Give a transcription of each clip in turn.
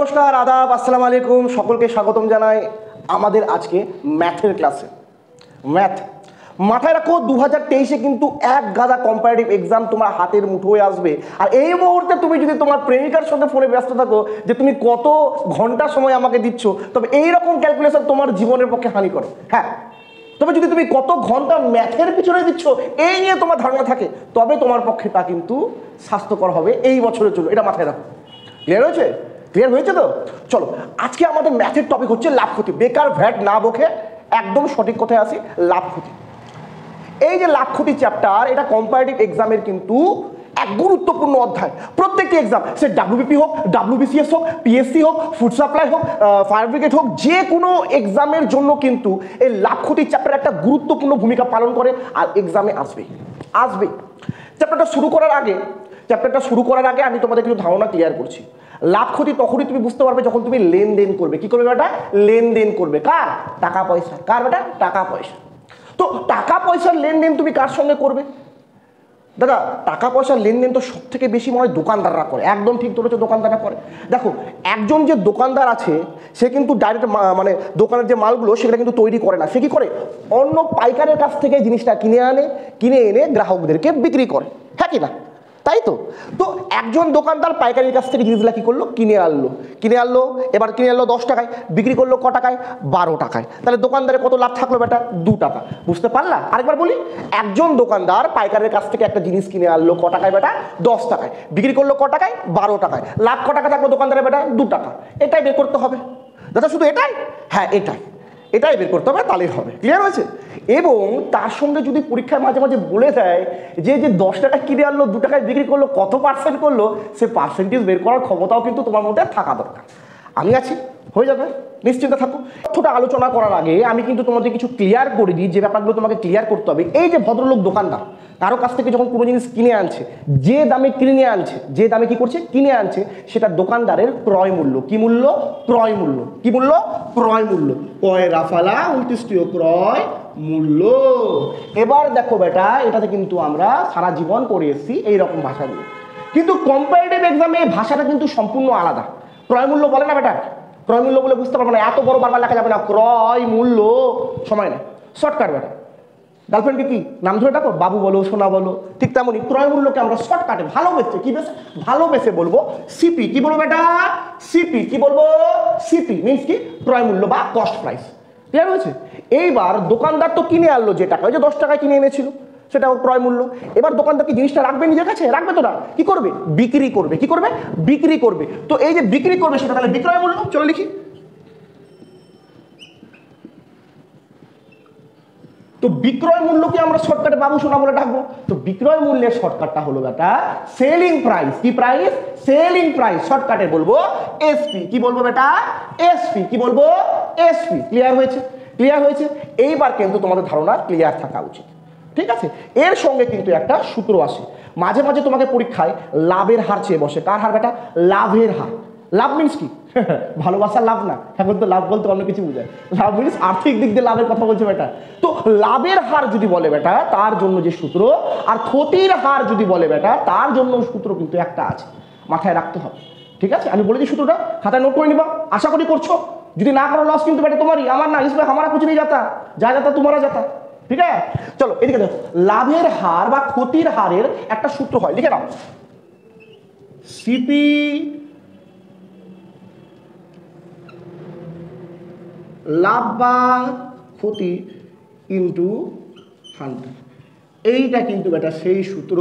নমস্কার, আদাব, আসসালামু আলাইকুম। সকলকে স্বাগতম জানাই আমাদের আজকে ম্যাথের ক্লাসে। ম্যাথ মাথায় রাখো, 2023-এ কিন্তু এক গাদা কম্পারেটিভ এক্সাম তোমার হাতের মুঠোয় আসবে। আর এই মুহূর্তে তুমি যদি তোমার প্রেমিকার সাথে ফোনে ব্যস্ত থাকো যে তুমি কত ঘন্টা সময় আমাকে দিচ্ছ, তবে এইরকম ক্যালকুলেশন তোমার জীবনের পক্ষে হানিকর। হ্যাঁ, তবে যদি তুমি কত ঘন্টা ম্যাথের পিছনে দিচ্ছ এই নিয়ে তোমার ধারণা থাকে, তবে তোমার পক্ষে তা কিন্তু স্বাস্থ্যকর হবে এই বছরের জন্য। এটা মাথায় রাখো। ক্লিয়ার হয়েছে? ক্লিয়ার হয়েছে তো? চলো, আজকে আমাদের ম্যাথের টপিক হচ্ছে লাভ ক্ষতি। বেকার ভ্যাট না বকে একদম সঠিক কথায় আসি, লাভ ক্ষতি। এই যে লাভ ক্ষতি চ্যাপ্টার, এটা কম্পারেটিভ এক্সামের কিন্তু এক গুরুত্বপূর্ণ অধ্যায়। প্রত্যেকটি এক্সাম, সে ডাব্লিউবিপি হোক, ডাব্লিউবিসিএস হোক, পিএসসি হোক, ফুড সাপ্লাই হোক, ফায়ার ব্রিগেড হোক, যে কোনো এক্সামের জন্য কিন্তু এই লাভ ক্ষতি চ্যাপ্টার একটা গুরুত্বপূর্ণ ভূমিকা পালন করে আর এক্সামে আসবে। চ্যাপ্টারটা শুরু করার আগে আমি তোমাদের কিছু ধারণা ক্লিয়ার করছি। লাভ ক্ষতি তখনই তুমি বুঝতে পারবে যখন তুমি লেনদেন করবে। কি করবে বেটা? লেনদেন করবে। কার? টাকা পয়সা। কার বেটা? টাকা পয়সা। তো টাকা পয়সার লেনদেন তুমি কার সঙ্গে করবে? দাদা, টাকা পয়সার লেনদেন তো সব থেকে বেশি মনে হয় দোকানদাররা করে। একদম ঠিক ধরেছো, দোকানদাররা করে। দেখো, একজন যে দোকানদার আছে সে কিন্তু ডাইরেক্ট মানে দোকানের যে মালগুলো সেগুলো কিন্তু তৈরি করে না। সে কি করে? অন্য পাইকারের কাছ থেকে জিনিসটা কিনে এনে গ্রাহকদেরকে বিক্রি করে। হ্যাঁ কি না? তাই তো। তো একজন দোকানদার পাইকারির কাছ থেকে জিনিসগুলো কি করলো? কিনে আনলো। এবার কিনে আনলো 10 টাকায়, বিক্রি করলো ক টাকায়? 12 টাকায়। তাহলে দোকানদারের কত লাভ থাকলো বেটা? 2 টাকা। বুঝতে পারলা? আরেকবার বলি, একজন দোকানদার পাইকারের কাছ থেকে একটা জিনিস কিনে আনলো ক টাকায় বেটা? 10 টাকায়। বিক্রি করলো ক টাকায়? 12 টাকায়। লাভ ক টাকা থাকলো দোকানদারের বেটা? 2 টাকা। এটাই বের করতে হবে দাদা। শুধু এটাই? হ্যাঁ, এটাই বের করতে হবে, তাহলেই হবে। ক্লিয়ার হয়েছে? এবং তার সঙ্গে যদি পরীক্ষায় মাঝে মাঝে বলে দেয় যে 10 টাকা কিনে আনলো 2 টাকায় বিক্রি করলো, কত পার্সেন্ট করলো, সে পার্সেন্টেজ বের করার ক্ষমতাও কিন্তু তোমার মধ্যে থাকা দরকার। আমি আছি, হয়ে যাবে, নিশ্চিন্তে থাকো। তথ্যটা আলোচনা করার আগে আমি কিন্তু তোমাদের কিছু ক্লিয়ার করে দিই, যে ব্যাপারগুলো তোমাকে ক্লিয়ার করতে হবে। এই যে ভদ্রলোক দোকানদার কারো কাছ থেকে যখন কোনো জিনিস কিনে আনছে, যে দামে কি করছে? কিনে আনছে, সেটা দোকানদারের ক্রয় মূল্য। কি মূল্য? ক্রয় মূল্য। কি মূল্য? ক্রয় মূল্য। কয় রাফালা 29 ক্রয় মূল্য। এবার দেখো বেটা, এটাতে কিন্তু আমরা সারা জীবন পড়ে এসেছি এইরকম ভাষা দিয়ে, কিন্তু কম্পারেটিভ এক্সামে এই ভাষাটা কিন্তু সম্পূর্ণ আলাদা। ক্রয় মূল্য বলে না বেটা? ক্রয় মূল্য বলে বুঝতে পারবো না, এত বড় বারবার লেখা যাবে না। ক্রয় মূল্য, সময় নেই, শর্টকাট বেটা। গার্লফ্রেন্ডকে কি নাম ধরে ডাকো? বাবু বলো, সোনা বলো। ঠিক তেমনই ক্রয় মূল্যকে আমরা শর্টকাটে ভালোবেসে বলবো সিপি। কি বলবো বেটা? সিপি। কি বলবো? সিপি মিনস কি? ক্রয় মূল্য বা কস্ট প্রাইস। ক্লিয়ার হয়েছে? এইবার দোকানদার তো কিনে আনলো যে টাকা, ওই যে 10 টাকায় কিনে এনেছিল, সেটা ক্রয় মূল্য। এবার দোকানদার কি জিনিসটা রাখবে নিজের কাছে? রাখবে তো না। কি করবে? বিক্রি করবে। কি করবে? বিক্রি করবে। তো এই যে বিক্রি করবে, সেটা তাহলে বিক্রয় মূল্য। চলো লিখি। তো বিক্রয় মূল্যকে আমরা শর্টকাটে বাবু সোনা বলে ডাকবো। তো বিক্রয় মূল্যের শর্টকাটটা হলো বেটা সেলিং প্রাইস। কি প্রাইস? Selling price. শর্টকাটে বলবো এসপি। কি বলবো বেটা? এসপি। কি বলবো? এসপি। ক্লিয়ার হয়েছে? ক্লিয়ার হয়েছে? এইবার কিন্তু তোমাদের ধারণা ক্লিয়ার থাকা উচিত। ঠিক আছে? এর সঙ্গে কিন্তু একটা সূত্র আসে। মাঝে মাঝে তোমাকে পরীক্ষায় লাভের হার চেয়ে বসে। কার হার বেটা? লাভের হার। লাভ মিন্স কি? ভালোবাসার লাভ না, এখন তো লাভ বলতে অন্য কিছু বোঝায়। লাভ মিন্স আর্থিক দিক দিয়ে লাভের কথা বলছে বেটা। তো লাভের হার যদি বলে বেটা, তার জন্য যে সূত্র, আর ক্ষতির হার যদি বলে বেটা, তার জন্য সূত্র কিন্তু একটা আছে, মাথায় রাখতে হবে। ঠিক আছে? আমি বলেছি সূত্রটা, খাতায় নোট করে নিবা, আশা করি করছো। যদি না করো লস কিন্তু বেটা তোমারই, আমার না। ইসমে হামারা কুছ নেই যাতা, যা যাতা তোমারা যাতা। ঠিক আছে? চলো এদিকে দেখো, লাভের হার বা ক্ষতির হারের একটা সূত্র হয়, লিখে নাও। সিপি লাভ বা ক্ষতি ইন্টু 100। এইটা কিন্তু এটা সেই সূত্র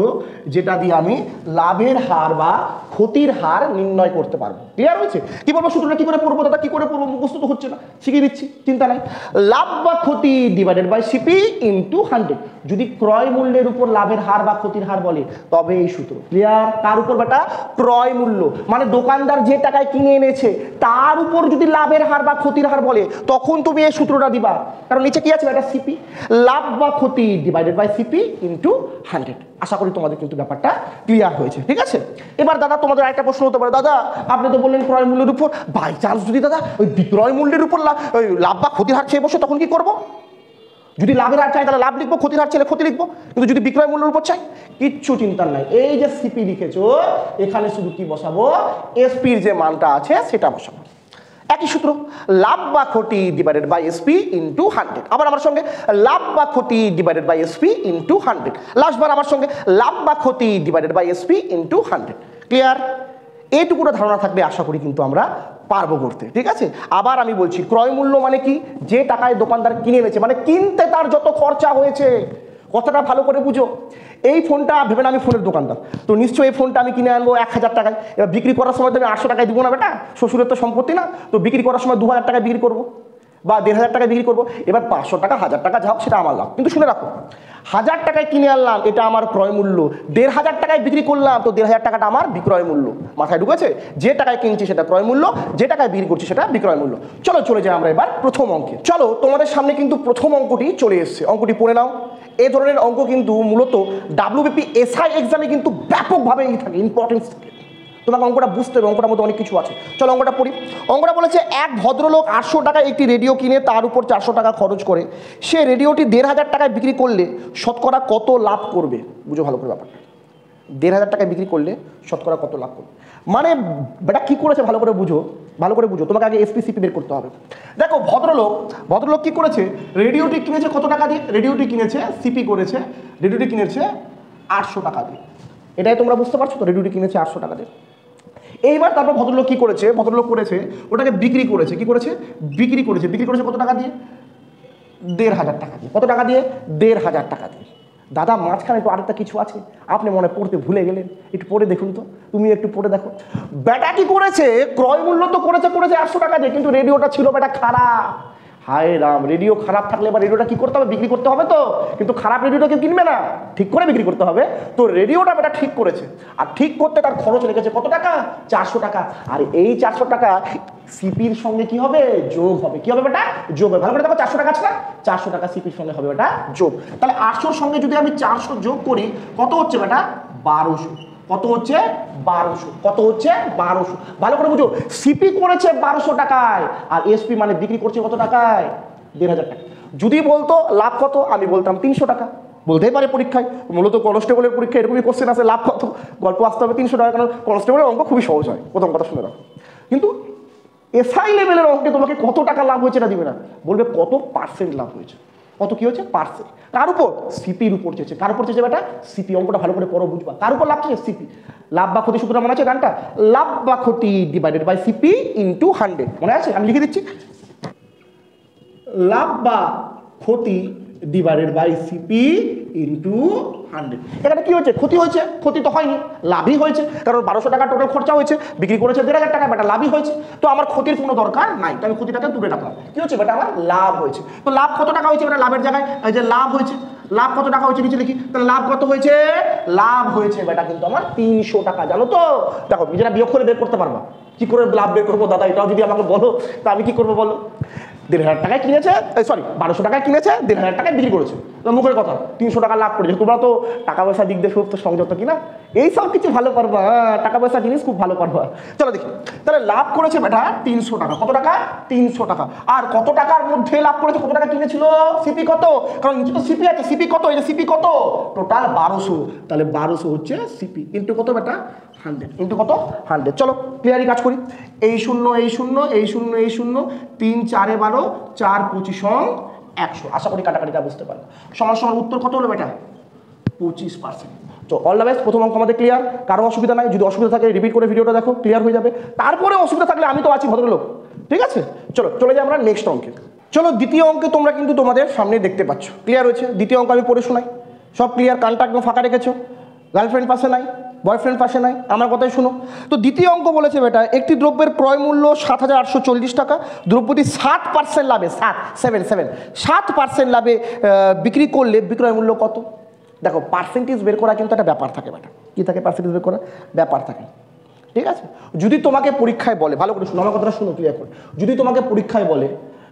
যেটা দিয়ে আমি লাভের হার বা ক্ষতির হার নির্ণয় করতে পারবো। ক্লিয়ার হয়েছে? কি বলবো সূত্রটা? কি করে পড়বো দাদা? কি করে পড়বো? মুখস্থ তো হচ্ছে না, শিখিয়ে দিচ্ছি, চিন্তা নাই। লাভ বা ক্ষতি ডিভাইডেড বাই সিপি ইন্টু 100। যদি ক্রয় মূল্যের উপর লাভের হার বা ক্ষতির হার বলে, তবে এই সূত্র। ক্লিয়ার? কার উপর বেটা? ক্রয় মূল্য, মানে দোকানদার যে টাকায় কিনে এনেছে তার উপর যদি লাভের হার বা ক্ষতির হার বলে, তখন তুমি এই সূত্রটা দিবা। কারণ নিচে কি আছে বেটা? সিপি। লাভ বা ক্ষতি ডিভাইডেড বাই সিপি ইন্টু 100। আশা করি তোমাদের কিন্তু ব্যাপারটা ক্লিয়ার হয়েছে। ঠিক আছে? এবার দাদা তোমাদের একটা প্রশ্ন হতে পারে, দাদা আপনি তো বললেন ক্রয় মূল্যের উপর, বাই চান্স যদি দাদা ওই বিক্রয় মূল্যের উপর লাভ বা ক্ষতির হার চেয়ে বসে, তখন কি করব? যদি লাভের হার চাই তাহলে লাভ লিখবো, ক্ষতির হার চাইলে ক্ষতি লিখবো, কিন্তু যদি বিক্রয় মূল্যের উপর চাই কিচ্ছু চিন্তার নাই। এই যে সিপি লিখেছো এখানে শুধু কি বসাবো, এসপির যে মানটা আছে সেটা বসাবো। একই সূত্র, লাভ বা ক্ষতি ডিভাইডেড বাই এসপি ইন্টু 100। আবার আমার সঙ্গে লাভ বা ক্ষতি ডিভাইডেড বাই এসপি ইন্টু 100। লাস্টবার আমার সঙ্গে লাভ বা ক্ষতি divided by SP into 100। Clear? এইটুকুটা ধারণা থাকলে আশা করি কিন্তু আমরা পারবো করতে। ঠিক আছে, আবার আমি বলছি ক্রয় মূল্য মানে কি, যে টাকায় দোকানদার কিনে এনেছে, মানে কিনতে তার যত খরচা হয়েছে। কথাটা ভালো করে বুঝো। এই ফোনটা ভেবে না আমি ফোনের দোকানদার, তো নিশ্চয়ই এই ফোনটা আমি কিনে আনবো 1000 টাকায়, এবার বিক্রি করার সময় তো আমি 800 টাকায় দিব না বেটা, শ্বশুরের তো সম্পত্তি না, তো বিক্রি করার সময় 2000 টাকায় বিক্রি করবো বা 1500 টাকায় বিক্রি করবো। এবার 500 টাকা 1000 টাকা যাও সেটা আমার লাভ, কিন্তু শুনে রাখো 1000 টাকায় কিনে আনলাম এটা আমার ক্রয় মূল্য, 1500 টাকায় বিক্রি করলাম তো 1500 টাকাটা আমার বিক্রয় মূল্য। মাথায় ঢুকেছে? যে টাকায় কিনছি সেটা ক্রয় মূল্য, যে টাকায় বিক্রি করছি সেটা বিক্রয় মূল্য। চলো চলে যাই আমরা এবার প্রথম অঙ্কে। চলো তোমাদের সামনে কিন্তু প্রথম অঙ্কটি চলে এসছে, অঙ্কটি পড়ে নাও। এই ধরনের অঙ্ক কিন্তু মূলত ডাব্লিউবিপি এসআই এক্সামে কিন্তু ব্যাপকভাবে থাকে, ইম্পর্টেন্স থাকে। তোমাকে অঙ্কটা বুঝতে হবে, অঙ্কটার মধ্যে অনেক কিছু আছে। চলো অঙ্কটা পড়ি। অঙ্কটা বলেছে এক ভদ্রলোক 800 টাকায় একটি রেডিও কিনে তার উপর 400 টাকা খরচ করে সে রেডিওটি 1500 টাকায় বিক্রি করলে শতকরা কত লাভ করবে। বুঝো ভালো করে ব্যাপারটা, 1500 টাকায় বিক্রি করলে শতকরা কত লাভ করবে। মানে বেটা কি করেছে ভালো করে বুঝো, ভালো করে বুঝো। তোমাকে আগে এসপিসিপি বের করতে হবে। দেখো ভদ্রলোক কি করেছে, রেডিওটি কিনেছে কত টাকা দিয়ে, রেডিওটি কিনেছে সিপি করেছে, রেডিওটি কিনেছে 800 টাকা দিয়ে। এটাই তোমরা বুঝতে পারছো তো, রেডিওটি কিনেছে 800 টাকা দিয়ে। এইবার তারপর ভদ্রলোক কি করেছে, ভদ্রলোক করেছে ওটাকে বিক্রি করেছে, কি করেছে বিক্রি করেছে কত টাকা দিয়ে, 1500 টাকা দিয়ে। কত টাকা দিয়ে, 1500 টাকা দিয়ে। দাদা মাঝখানে একটু আরেকটা কিছু আছে, আপনি মনে পড়তে ভুলে গেলেন, একটু পড়ে দেখুন তো, তুমি একটু পড়ে দেখো। বেটা কি করেছে, ক্রয় মূল্য তো করেছে 800 টাকা দিয়ে, কিন্তু রেডিওটা ছিল বেটা খারাপ। হায় রাম, রেডিও খারাপ থাকলে এবার রেডিওটা কি করতে হবে, বিক্রি করতে হবে তো, কিন্তু খারাপ রেডিওটা কেউ কিনবে না, ঠিক করে বিক্রি করতে হবে। তো রেডিওটা বেটা ঠিক করেছে, আর ঠিক করতে তার খরচ লেগেছে কত টাকা, 400 টাকা। আর এই 400 টাকা সিপির সঙ্গে কি হবে, যোগ হবে। কি হবে বেটা, যোগ হবে। ভালো করে দেখো 400 টাকা আছে না, 400 টাকা সিপির সঙ্গে হবে বেটা যোগ। তাহলে 800-র সঙ্গে যদি আমি 400 যোগ করি কত হচ্ছে বেটা, 1200। কত হচ্ছে, 1200। কত হচ্ছে, 1200। ভালো করে বুঝো, সিপি করেছে 1200 টাকায় আর এসপি মানে বিক্রি করছে কত টাকায়, 1500 টাকা। যদি বলতো লাভ কত, আমি বলতাম 300 টাকা। বলতেই পারে পরীক্ষায়, মূলত কনস্টেবলের পরীক্ষা এরকমই কোশ্চেন আছে, লাভ কত, গল্প আসতে হবে 300 টাকা, কারণ কনস্টেবলের অঙ্ক খুবই সহজ হয়, প্রথম কথা শুনে রাখো। কিন্তু এসআই লেভেলের অঙ্কে তোমাকে কত টাকা লাভ হয়েছে এটা দিবে না, বলবে কত পার্সেন্ট লাভ হয়েছে, কত কি হয়েছে পার্সেন্ট। কার উপর, সিপির উপর চেয়েছে। কার উপর চেয়েছে বেটা, সিপি। অঙ্কটা ভালো করে পড়ো, বুঝবা কার উপর লাভ চেয়েছে, সিপি। লাভ বা ক্ষতি সূত্র মনে আছে গানটা, লাভ বা ক্ষতি ডিভাইডেড বাই সিপি ইন্টু 100। মনে আছে, আমি লিখে দিচ্ছি, লাভ বা ক্ষতি ডিভাইডেড বাই সিপি ইন্টু 100। এখানে কি হয়েছে, ক্ষতি হয়েছে, ক্ষতি তো হয়নি, লাভই হয়েছে, কারণ 1200 টাকা টোটাল খরচা হয়েছে, বিক্রি করেছে 1500 টাকা, বেটা লাভই হয়েছে। তো আমার ক্ষতির কোনো দরকার নাই, তো আমি ক্ষতিটাকে দূরে রাখলাম। কি হচ্ছে বেটা, আমার লাভ হয়েছে। তো লাভ কত টাকা হয়েছে বেটা, লাভের জায়গায় এই যে লাভ হয়েছে, লাভ কত টাকা হয়েছে নিচে লিখি। তাহলে লাভ কত হয়েছে, লাভ হয়েছে বেটা কিন্তু আমার 300 টাকা। জানো তো, দেখো নিজেরা বিয়োগ করে বের করতে পারবা। কি করে লাভ বের করবো দাদা, এটাও যদি আমাকে বলো তা আমি কি করবো বলো। 1500 টাকায় কিনেছে, সরি 1200 টাকায় কিনেছে, 1500 টাকায় বিক্রি করেছে, তো মুখের কথা 300 টাকা লাভ করেছে। তোমরা তো টাকা পয়সা দিক দিয়ে সুস্থ সংযত কিনা, এইসব কিছু ভালো পারবা, টাকা পয়সা জিনিস খুব ভালো পারবা। চলো দেখি, তাহলে লাভ করেছে বেটা 300 টাকা। কত টাকা, 300 টাকা। আর কত টাকার মধ্যে লাভ করেছে, কত টাকা কিনেছিল, সিপি কত, কারণ নিচে তো সিপি আছে, সিপি কত, এই যে সিপি কত, টোটাল 1200। তাহলে 1200 হচ্ছে সিপি ইন্টু কত বেটা, 100 ইন্টু কত, 100। চলো ক্লিয়ারই কাজ করি। এই শূন্য এই শূন্য এই শূন্য এই শূন্য, 3 4 12, 4 25 100। আশা করি কাটাকাটিটা বুঝতে পারো। সমান সমান উত্তর কত হলো বেটা, 25%। তো অল দ্য বেস্ট, প্রথম অঙ্ক আমাদের ক্লিয়ার, কারো অসুবিধা নাই। যদি অসুবিধা থাকে রিপিট করে ভিডিওটা দেখো, ক্লিয়ার হয়ে যাবে। তারপরে অসুবিধা থাকলে আমি তো আছি ভদ্রলোক, ঠিক আছে। চলো চলে যাই আমরা নেক্সট অঙ্কে। চলো দ্বিতীয় অঙ্কে তোমরা কিন্তু তোমাদের সামনে দেখতে পাচ্ছ, ক্লিয়ার হয়েছে। দ্বিতীয় অঙ্ক আমি পড়ে শোনাই, সব ক্লিয়ার, কানটা একদম ফাঁকা রেখেছো, গার্লফ্রেন্ড পাশে নাই, বয়ফ্রেন্ড পাশে নাই, আমার কথাই শুনো। তো দ্বিতীয় অঙ্ক বলেছে বেটা, একটি দ্রব্যের ক্রয় মূল্য 7,840 টাকা, দ্রব্যটি 7% লাভে, 7% লাভে বিক্রি করলে বিক্রয় মূল্য কত। দেখো পার্সেন্টেজ বের করা কিন্তু একটা ব্যাপার থাকে বেটা, কী থাকে পার্সেন্টেজ বের করা, ব্যাপার থাকে, ঠিক আছে। যদি তোমাকে পরীক্ষায় বলে, ভালো করে শুনো আমার কথাটা, শুনো ক্লিয়ার করে, যদি তোমাকে পরীক্ষায় বলে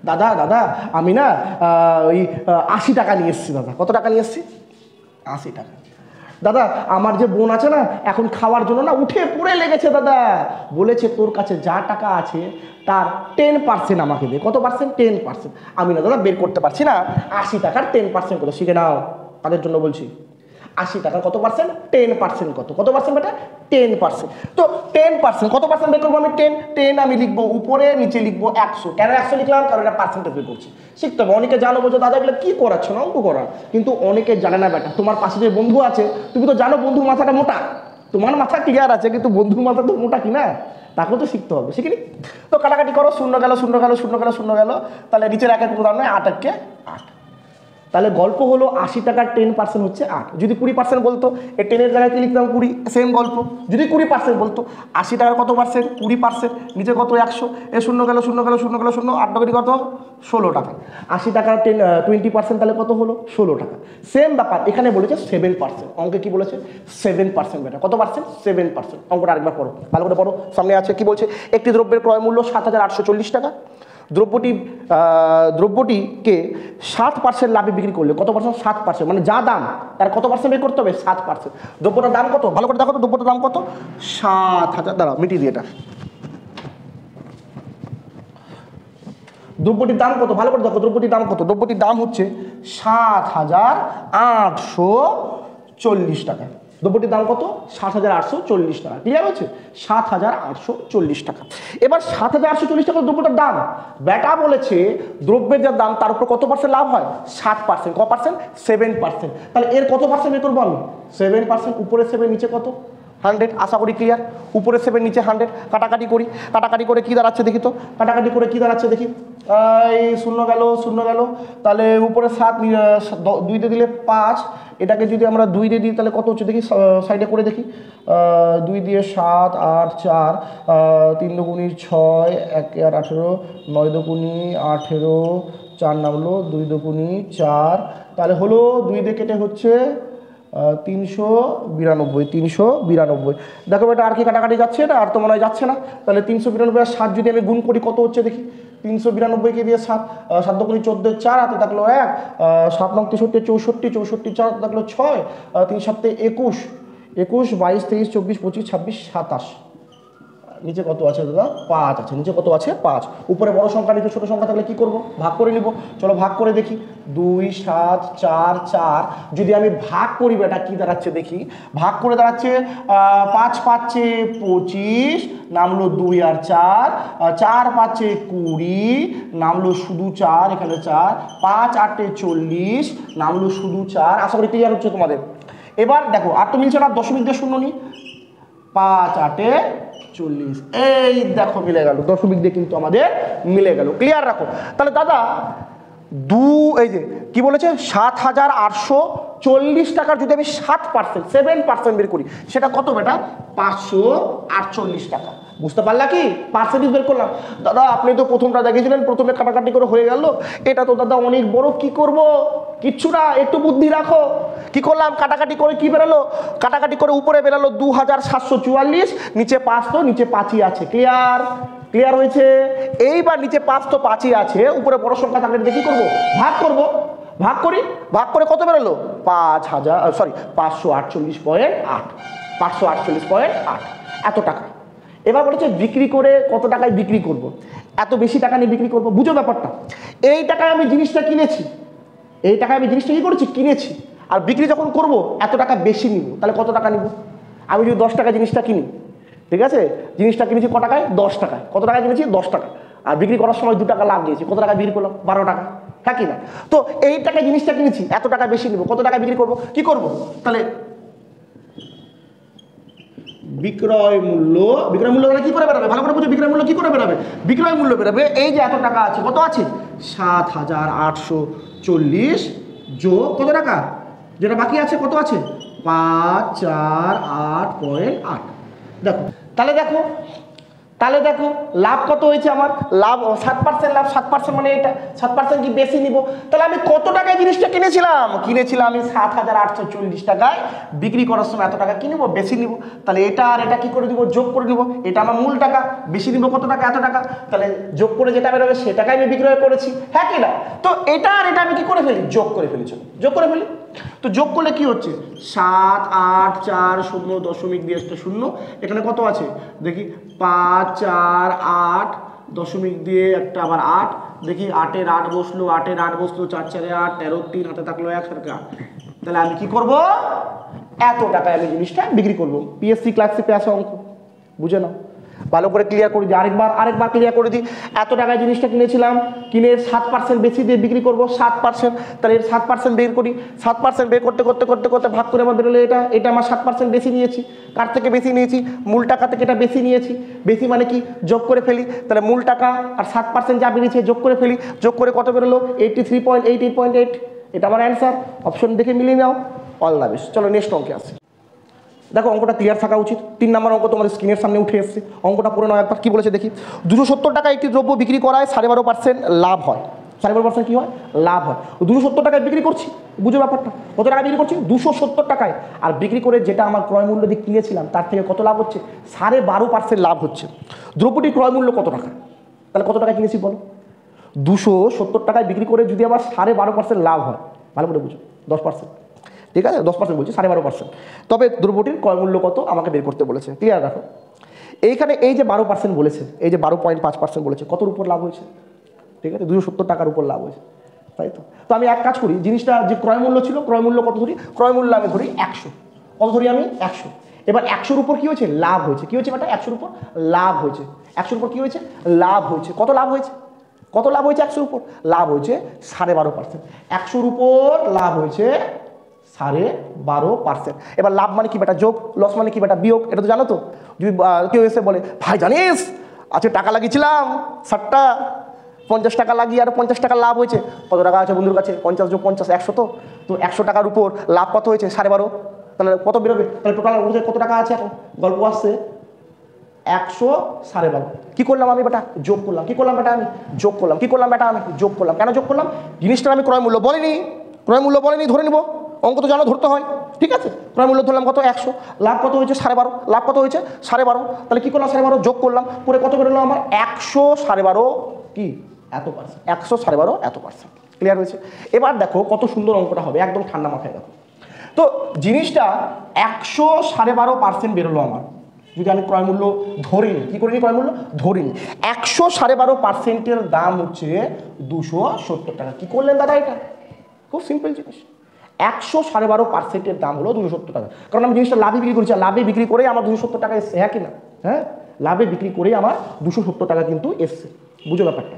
দাদা দাদা আমি না ওই 80 টাকা নিয়ে এসেছি দাদা, কত টাকা নিয়ে এসেছি, 80 টাকা। দাদা আমার যে বোন আছে না, এখন খাওয়ার জন্য না উঠে পড়ে লেগেছে দাদা, বলেছে তোর কাছে যা টাকা আছে তার 10% আমাকে দে। কত পার্সেন্ট? 10%। আমি না দাদা বের করতে পারছি না, 80 টাকার 10% কত শিখে নাও। তাদের জন্য বলছি 80 টাকার কত পার্সেন্ট? 10% কত? কত পার্সেন্ট বেটা? 10%। তো 10% কত পার্সেন্ট বের করবো আমি? 10 আমি লিখবো উপরে, নিচে লিখবো 100। কেন 100 লিখলাম? কারণ এটা পার্সেন্টেজ বের করছি। শিখতে হবে। অনেকে জানো বলছো দাদা এগুলো কি করাচ্ছ না, অঙ্ক করা, কিন্তু অনেকে জানে না বেটা। তোমার পাশে যে বন্ধু আছে, তুমি তো জানো বন্ধুর মাথাটা মোটা, তোমার মাথা ক্লিয়ার আছে, কিন্তু বন্ধুর মাথা তো মোটা কি না, তাকেও তো শিখতে হবে। শিখিনি? তো কাটাকাটি করো, শূন্য গেল, শূন্য গেল, শূন্য গেল, শূন্য গেল, তাহলে নিচের একের কোনো দাম নয়, 8 একে 8। তাহলে গল্প হলো 80 টাকার 10% হচ্ছে 8। যদি 20% বলতো, এই 10-এর জায়গায় কি লিখতাম? 20। সেম গল্প। যদি 20% বলতো, 80 টাকার কত পার্সেন্ট? 20%। নিচে কত? 100। এ শূন্য গেল, শূন্য গেল, শূন্য গেল, শূন্য, 8 টাকা কত? 16 টাকা। 80 টাকার 20% তাহলে কত হলো? 16 টাকা। সেম ব্যাপার এখানে বলেছে 7%। অঙ্কে কি বলেছে? 7% বেটা। কত পার্সেন্ট? 7%। অঙ্কটা আরেকবার পড়ো, ভালো করে পড়ো। সামনে আছে কি বলছে? একটি দ্রব্যের ক্রয় মূল্য 7,840 টাকা। দ্রব্যটিকে 7% লাভে বিক্রি করলে কত পার্সেন্ট? 7%। মানে যা দাম তার কত পার্সেন্ট বের করতে হবে? 7%। দ্রব্যটার দাম কত? ভালো করে দেখো তো, দ্রব্যটার দাম কত? 7,000। দাঁড়াও মিটিয়ে দিই এটা। দ্রব্যটির দাম কত? ভালো করে দেখো, দ্রব্যটির দাম কত? দ্রব্যটির দাম হচ্ছে 7,840 টাকা। দ্রব্যটির দাম কত? 7,840 টাকা। ক্লিয়ার হচ্ছে? 7,840 টাকা। এবার 7,840 টাকা দ্রব্যটার দাম। বেটা বলেছে দ্রব্যের যা দাম তার উপর কত পার্সেন্ট লাভ হয়? 7%। ক পার্সেন্ট? 7%। তাহলে এর কত পার্সেন্ট বের করবো আমি? 7%। উপরে 7, নিচে কত? 100। আশা করি ক্লিয়ার। উপরে 7, নিচে 100। কাটাকাটি করি। কাটাকাটি করে কি দাঁড়াচ্ছে দেখি তো, কাটাকাটি করে কি দাঁড়াচ্ছে দেখি। এই শূন্য গেল, শূন্য গেল, তাহলে উপরে 7, 2 দিলে 5। এটাকে যদি আমরা 2 দিয়ে দিই তাহলে কত হচ্ছে দেখি, সাইডে করে দেখি। 2 দিয়ে 7, 8, 4, 3 দুগুণি 6, 1 আর 18, 9 দুগুণি 18, 4 নামলো, 2 দুগুণি 4, তাহলে হলো 2 দিয়ে কেটে হচ্ছে 392। 392। দেখো বেটা আর কি কাটাকাটি যাচ্ছে? এটা আর তো মনে হয় যাচ্ছে না। তাহলে 392 আর 7 যদি আমি গুণ করি কত হচ্ছে দেখি। 392কে দিয়ে 7, 7 দুগুণি 14, 4 হাতে থাকলো 1, 7 9 63, 64, 64 4 হাতে থাকলো 6, 3 7 21, 21 22 23 24 25 26 27। নিচে কত আছে দাদা? 5 আছে। নিচে কত আছে? 5। উপরে বড় সংখ্যা, নিচে ছোট সংখ্যা থাকলে কি করব? ভাগ করে নিব। চলো ভাগ করে দেখি। 2 7 4 4 যদি আমি ভাগ করি বেটা কি দাঁড়াচ্ছে দেখি। ভাগ করে দাঁড়াচ্ছে 5 5 25, নামলো 2 আর 4, 4 5 20, নামলো শুধু 4, এখানে 4, 5 8 40, নামলো শুধু 4। আশা করি ক্লিয়ার হচ্ছে তোমাদের। এবার দেখো আর তো মিলছে না, দশমিক দিয়ে শূন্য নিই। 5 8 40, এই দেখো মিলে গেল। দশমিক দিয়ে কিন্তু আমাদের মিলে গেল। ক্লিয়ার রাখো। তাহলে দাদা এই যে কি বলেছে, 7,840 টাকার যদি আমি 7% বের করি সেটা কত বেটা? 548 টাকা। বুঝতে পারলা কি? পার্সেন্টেজ বের করলাম। দাদা আপনি তো প্রথমটা দেখেছিলেন, প্রথমে কাটাকাটি করে হয়ে গেল। এটা তো দাদা অনেক বড়, কি করব? কিচ্ছু না, একটু বুদ্ধি রাখো। কি করলাম? কাটাকাটি করে কি বেরালো? কাটাকাটি করে উপরে বেরালো 2,744, নিচে 5, তো নিচে 5ই আছে। ক্লিয়ার? ক্লিয়ার হয়েছে? এইবার নিচে 5 তো 5ই আছে, উপরে বড় সংখ্যা থাকলে দেখি করব, ভাগ করব। ভাগ করি। ভাগ করে কত বেরোলো? 548.8, 548.8 এত টাকা। এবার বলেছে বিক্রি করে কত টাকায় বিক্রি করব। এত বেশি টাকা নিয়ে বিক্রি করব। বুঝো ব্যাপারটা? এই টাকায় আমি জিনিসটা কিনেছি, এই টাকায় আমি জিনিসটা কি করেছি? কিনেছি। আর বিক্রি যখন করব এত টাকা বেশি নিব, তাহলে কত টাকা নিব? আমি যদি 10 টাকা জিনিসটা কিনি, ঠিক আছে, জিনিসটা কিনেছি ক টাকায়? 10 টাকায়। কত টাকায় কিনেছি? 10 টাকা। আর বিক্রি করার সময় 2 টাকা লাভ দিয়েছি, কত টাকা বিক্রি করলাম? 12 টাকা। থাকি না? তো এই টাকায় জিনিসটা কিনেছি, এত টাকা বেশি নিব, কত টাকা বিক্রি করব? কি করব? তাহলে বিক্রয় মূল্য মানে কি করে বেরোবে? ভালো করে বুঝো, বিক্রয় মূল্য কি করে বেরোবে? বিক্রয় মূল্য বেরোবে এই যে এত টাকা আছে, কত আছে? 7,840 যোগ কত টাকা যেটা বাকি আছে, কত আছে? 548.8। দেখো তাহলে দেখো লাভ কত হয়েছে আমার, লাভ 7%, লাভ 7% মানে এটা 7% কি বেশি নিব, তাহলে আমি কত টাকায় জিনিসটা কিনেছিলাম আমি 7,840 টাকায়, বিক্রি করার সময় এত টাকা কি নিব, বেশি নিব। তাহলে এটা আর এটা কি করে দিব, যোগ করে দিব, এটা আমার মূল টাকা, বেশি নিব কত টাকা, এত টাকা, তাহলে যোগ করে যেটা বেরোবে সে টাকায় আমি বিক্রয় করেছি, হ্যাঁ কি না। তো এটা আর এটা আমি কি করে ফেলি, যোগ করে ফেলি, চলো যোগ করে ফেলি। তো যোগ করলে কি হচ্ছে, 7, 8, 4, 0, দশমিক দিয়ে 0, এখানে কত আছে দেখি, 5, 4, 8, দশমিক দিয়ে একটা আবার 8, দেখি 8-এর 8 বসলো, 8-এর 8 বসলো, 4, 4, 8, 13, 3 হাতে থাকলো 1 টাকা। তাহলে আমি কি করব, এত টাকায় আমি জিনিসটা বিক্রি করব। পিএসসি ক্লাসে আছে অঙ্ক, বুঝে নাও, ভালো করে ক্লিয়ার করে দিই, আরেকবার ক্লিয়ার করে দিই। এত টাকায় জিনিসটা কিনেছিলাম, কিনে 7% বেশি দিয়ে বিক্রি করব, 7%। তাহলে এর 7% বের করি, 7% বের করতে করতে করতে করতে ভাগ করে আমার বেরোলো এটা আমার 7% বেশি নিয়েছি। কার থেকে বেশি নিয়েছি, মূল টাকা থেকে এটা বেশি নিয়েছি। বেশি মানে কি, যোগ করে ফেলি, তাহলে মূল টাকা আর 7% যা বেরিয়েছে যোগ করে ফেলি, যোগ করে কত বেরোলো, 83.88.8, এটা আমার অ্যান্সার। অপশন দেখে মিলিয়ে নাও, অল দ্য বেস্ট। চলো নেক্সট অঙ্কে আসি। দেখো অঙ্কটা ক্লিয়ার থাকা উচিত। 3 নম্বর অঙ্ক তোমাদের স্ক্রিনের সামনে উঠে এসেছে, অঙ্কটা পড়ে নাও একবার। কি বলেছে দেখি, 270 টাকা একটি দ্রব্য বিক্রি করায় 12.5% লাভ হয়। 12.5% কি হয়, লাভ হয়। 270 টাকায় বিক্রি করছি, বুঝো ব্যাপারটা, কত টাকা বিক্রি করছি, 270 টাকায়। আর বিক্রি করে যেটা আমার ক্রয় মূল্য দিয়ে কিনেছিলাম তার থেকে কত লাভ হচ্ছে, 12.5% লাভ হচ্ছে। দ্রব্যটির ক্রয় মূল্য কত টাকা, তাহলে কত টাকা কিনেছি বলো, 270 টাকায় বিক্রি করে যদি আমার 12.5% লাভ হয়, ভালো করে বুঝো, 10%, ঠিক আছে, 10% বলছি, 12.5%। তবে দ্রব্যটির ক্রয় মূল্য কত আমাকে বের করতে বলেছে। ক্লিয়ার রাখো, এইখানে এই যে 12% বলেছে, এই যে 12.5% বলেছে, কতর উপর লাভ হয়েছে, ঠিক আছে, 270 টাকার উপর লাভ হয়েছে, তাই তো। তো আমি এক কাজ করি, জিনিসটা যে ক্রয় মূল্য ছিল, ক্রয় মূল্য কত ধরি, ক্রয় মূল্য আমি ধরি 100, কত ধরি আমি 100। এবার 100-র উপর কি হয়েছে, লাভ হয়েছে, কি হয়েছে বেটা, 100-র উপর লাভ হয়েছে, 100-র উপর কি হয়েছে, লাভ হয়েছে। কত লাভ হয়েছে, কত লাভ হয়েছে, 100-র উপর লাভ হয়েছে 12.5%। 100-র উপর লাভ হয়েছে 12.5%। এবার লাভ মানে কি বেটা, যোগ, লস মানে কি বেটা, বিয়োগ, এটা তো জানো তো। যদি কেউ এসে বলে, ভাই জানিস আজকে টাকা লাগিয়েছিলাম 60টা, 50 টাকা লাগিয়ে আর 50 টাকা লাভ হয়েছে, কত টাকা আছে বন্ধুর কাছে, 50 যোগ 50 100, তো 100 টাকার উপর লাভ কত হয়েছে, 12.5, তাহলে কত বেরোবে, তাহলে টোটাল কত টাকা আছে, এখন গল্প আসছে 100 12.5। কি করলাম আমি বেটা, যোগ করলাম, কি করলাম বেটা আমি, যোগ করলাম, কি করলাম বেটা আমি, যোগ করলাম। কেন যোগ করলাম, জিনিসটার আমি ক্রয় মূল্য বলিনি, ক্রয় মূল্য বলিনি, ধরে নিব, অঙ্ক তো জানো ধরতে হয়, ঠিক আছে। ক্রয় মূল্য ধরলাম কত, 100, লাভ কত হয়েছে 12.5, লাভ কত হয়েছে 12.5, তাহলে কি করলাম 12.5 যোগ করলাম, পরে কত বেরোলো আমার 100 12.5 কি এত পার্সেন্ট, 100 12.5 এত পার্সেন্ট। ক্লিয়ার হয়েছে। এবার দেখো কত সুন্দর অঙ্কটা হবে, একদম ঠান্ডা মাথায় দেখো। তো জিনিসটা 100 12.5% বেরোলো আমার, যদি আমি ক্রয় মূল্য ধরিনি, কি করিনি, ক্রয় মূল্য ধরিনি, 100 12.5%-এর দাম হচ্ছে 270 টাকা। কি করলেন দাদা, এটা খুব সিম্পল জিনিস, 100 12.5%-এর দাম হলো 270 টাকা, কারণ আমি জিনিসটা লাভে বিক্রি করছি, আর লাভে বিক্রি করেই আমার 270 টাকা এসছে, হ্যাঁ কিনা, হ্যাঁ, লাভে বিক্রি করেই আমার 270 টাকা কিন্তু এসছে, বুঝো ব্যাপারটা।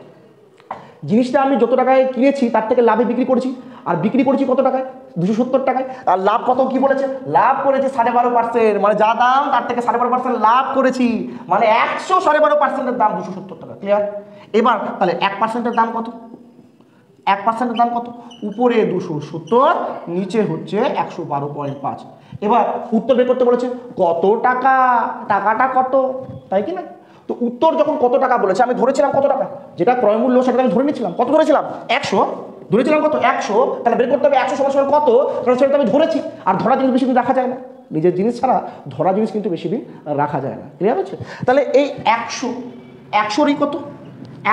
জিনিসটা আমি যত টাকায় কিনেছি তার থেকে লাভে বিক্রি করেছি, আর বিক্রি করেছি কত টাকায়, 270 টাকায়। আর লাভ কত, কি বলেছে, লাভ করেছে 12.5%, মানে যা দাম তার থেকে 12.5% লাভ করেছি, মানে 100 12.5%-এর দাম 270 টাকা। ক্লিয়ার। এবার তাহলে 1%-এর দাম কত, 1%-এর দাম কত, উপরে 270, নিচে হচ্ছে 112.5। এবার উত্তর বের করতে বলেছে কত টাকা, টাকাটা কত, তাই কি না। তো উত্তর যখন কত টাকা বলেছে, আমি ধরেছিলাম কত টাকা, যেটা ক্রয় মূল্য সেটা আমি ধরে নিয়েছিলাম, কত ধরেছিলাম 100, ধরেছিলাম কত 100, তাহলে বের করতে হবে 100 সমান কত, কারণ সেটা আমি ধরেছি, আর ধরা জিনিস বেশি দিন রাখা যায় না, নিজের জিনিস ছাড়া ধরা জিনিস কিন্তু বেশি দিন রাখা যায় না। ক্লিয়ার হচ্ছে। তাহলে এই 100-ই কত,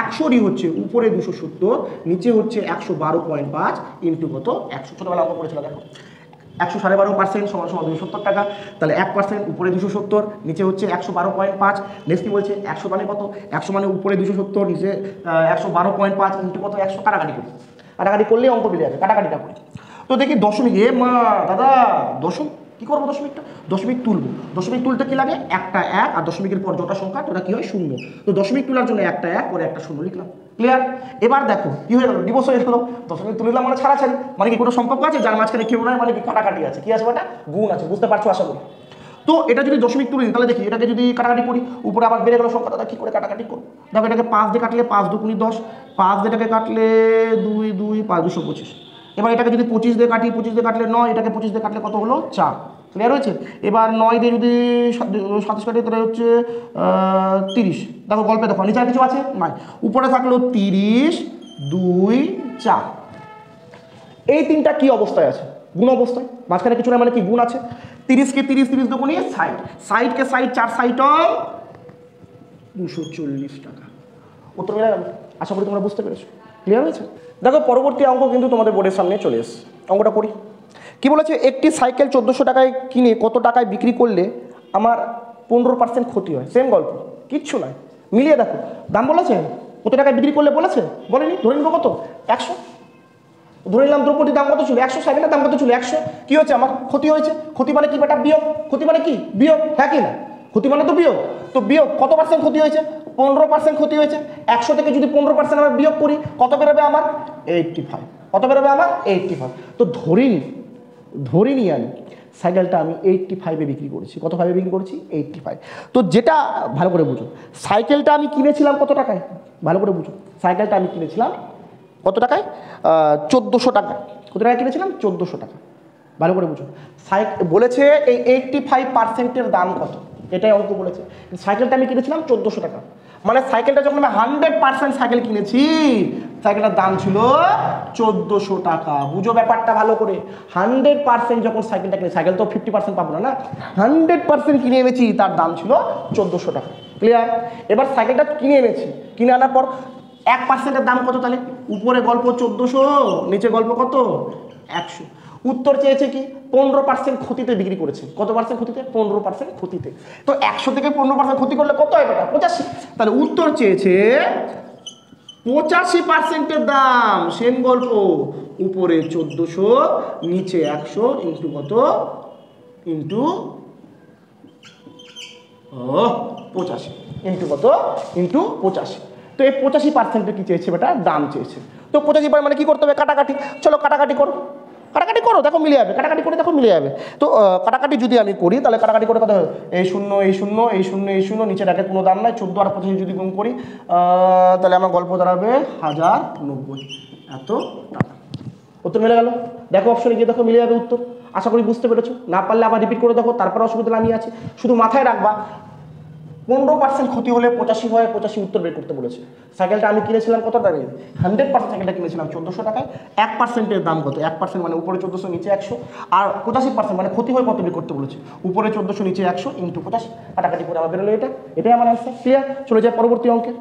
100-ই হচ্ছে উপরে 270, নিচে হচ্ছে 112.5 ইন্টু কত 100, ছোটবেলা অঙ্ক করেছিল দেখো, 100 12.5% সমান 270 টাকা, তাহলে 1% উপরে 270, নিচে হচ্ছে 112.5। নেক্সট কি বলছে, 100 মানে কত, 100 মানে উপরে 270, নিচে 112.5 ইন্টু কত 100, কাটাকাটি করি, কাটাকাটি করলেই অঙ্ক মিলে যাবে, কাটাকাটিটা করি। তো দেখি দশমিক, এ মা দাদা দশমিক কি করবো, দশমিকটা দশমিক তুলবো, দশমিক তুলতে কি লাগে, একটা 1, আর দশমিকের পর যটা সংখ্যা ওটা কি হয়, শূন্য। তো দশমিক তোলার জন্য একটা 1 পরে একটা 0 লিখলাম। ক্লিয়ার। এবার দেখো কি হয়ে গেল, ডিভোর্স হয়ে গেল, দশমিক তুলে দিলাম মানে ছাড়াছাড়ি, মানে কি কোনো সম্পর্ক আছে, যার মাঝখানে কেউ নয়, মানে কি কাটাকাটি আছে, কি আছে ওটা, গুণ আছে, বুঝতে পারছো আশা করি। তো এটা যদি দশমিক তুলে দিই, তাহলে দেখি এটাকে যদি কাটাকাটি করি, উপরে আবার বেড়ে গেল সংখ্যা, দাদা কি করে কাটাকাটি করবো, দেখো এটাকে 5 দিয়ে কাটলে 5 2 10, 5 দিয়ে কাটলে 2 2 5 225। এবার এটাকে যদি 25 দিয়ে কাটি, 25 দিয়ে কাটলে 9, এটাকে 25 দিয়ে কাটলে কত হলো 4, ক্লিয়ার হয়েছে? এবার 9 দিয়ে যদি 27 কাটে তাহলে হচ্ছে 30। দেখো গল্পে দেখো নিচে আর কিছু আছে নাই, উপরে থাকলো 30, 2, 4। এই তিনটা কি অবস্থায় আছে? গুণ অবস্থায়। মাঝখানে কিছু না মানে কি গুণ আছে। 30কে 30, 30 দুগুণে 60, 60কে 60, 4 60 240 টাকা। উত্তর মিলে গেল। আশা করি তোমরা বুঝতে পেরেছো। ক্লিয়ার হয়েছে? দেখো পরবর্তী অঙ্ক কিন্তু তোমাদের বোর্ডের সামনে চলে এসেছে। অঙ্কটা করি। কি বলেছে? একটি সাইকেল 1400 টাকায় কিনে কত টাকায় বিক্রি করলে আমার 15% ক্ষতি হয়। সেম গল্প, কিচ্ছু নয়, মিলিয়ে দেখো। দাম বলেছে কত টাকায় বিক্রি করলে, বলেছে? বলেনি। ধরে নিব কত? 100। ধরে নিলাম দ্রব্যটির দাম কত ছিল? 100। সাইকেলের দাম কত ছিল? 100। কি হচ্ছে? আমার ক্ষতি হয়েছে। ক্ষতি মানে কি বেটা? বিয়োগ। ক্ষতি মানে কি? বিয়োগ। হ্যাঁ কি না? ক্ষতি মানে তো বিয়োগ। তো বিয়োগ কত পার্সেন্ট ক্ষতি হয়েছে? 15% ক্ষতি হয়েছে। 100 থেকে যদি 15% আমরা বিয়োগ করি কত বেরোবে আমার? 85। কত বেরোবে আমার? 85। তো ধরিনি আমি সাইকেলটা আমি 85-এ বিক্রি করেছি। কত 5-এ বিক্রি করেছি? 85। তো যেটা ভালো করে বুঝো, সাইকেলটা আমি কিনেছিলাম কত টাকায়? ভালো করে বুঝো, সাইকেলটা আমি কিনেছিলাম কত টাকায়? 1400 টাকা। কত টাকায় কিনেছিলাম? 1400 টাকা। ভালো করে বুঝো, বলেছে এই 85%-এর দাম কত, এটাই অঙ্ক বলেছে। সাইকেলটা আমি কিনেছিলাম 1400 টাকা, মানে সাইকেলটা যখন আমি 100% সাইকেল কিনেছি, সাইকেলটার দাম ছিল 1400 টাকা। বুঝো ব্যাপারটা ভালো করে। 100% যখন সাইকেলটা কিনে, সাইকেল তো 50% পাবো না, 100% কিনে এনেছি, তার দাম ছিল 1400 টাকা। ক্লিয়ার? এবার সাইকেলটা কিনে এনেছি, কিনে আনার পর 1%-এর দাম কত? তাহলে উপরে গল্প 1400, নিচে গল্প কত? 100। উত্তর চেয়েছে কি? 15% ক্ষতিতে বিক্রি করেছে। কত পার্সেন্ট ক্ষতিতে? 15% ক্ষতিতে। তো 100 থেকে 15% ক্ষতি করলে কত হয় বেটা? 85। তাহলে উত্তর চেয়েছে 85%-এর দাম। সেম গল্প, উপরে 1400, নিচে 100, ইন্টু কত? ইন্টু 85। ইন্টু কত? ইন্টু 85। তো এই 85%-এর কি চেয়েছে বেটা? দাম চেয়েছে। তো 85 মানে কি করতে হবে? কাটাকাটি। চলো কাটাকাটি করো, কাটাকাটি করো, দেখো মিলে যাবে। কাটাকাটি করে দেখো মিলে যাবে। তো কাটাকাটি যদি আমি করি তাহলে কাটাকাটি করে কত হবে? এই শূন্য, এই শূন্য, এই শূন্য, এই শূন্য, নিচের একের কোনো দাম নাই। 14 আর 85 যদি গুণ করি তাহলে আমার গল্প দাঁড়াবে 1090 এত টাকা। উত্তর মিলে গেল। দেখো অপশনে গিয়ে দেখো, মিলে যাবে উত্তর। আশা করি বুঝতে পেরেছো। না পারলে আবার রিপিট করে দেখো, তারপরে অসুবিধা আমি আছি। শুধু মাথায় রাখবা 15% ক্ষতি হলে 85 হয়। 85 উত্তর বের করতে বলেছে। সাইকেলটা আমি কিনেছিলাম কত টাকায়? 100% সাইকেলটা কিনেছিলাম 1400 টাকায়। 1%-এর দাম কত? 1% মানে উপরে 1400, নিচে 100। আর 85% মানে ক্ষতি হয় কত বের করতে বলেছে? উপরে 1400, নিচে 100, ইন্টু 85। কাটাকাটি করে আমার বেরোলো এটা। এটাই আমার অ্যান্সার। ক্লিয়ার? চলে যায় পরবর্তী অঙ্কে।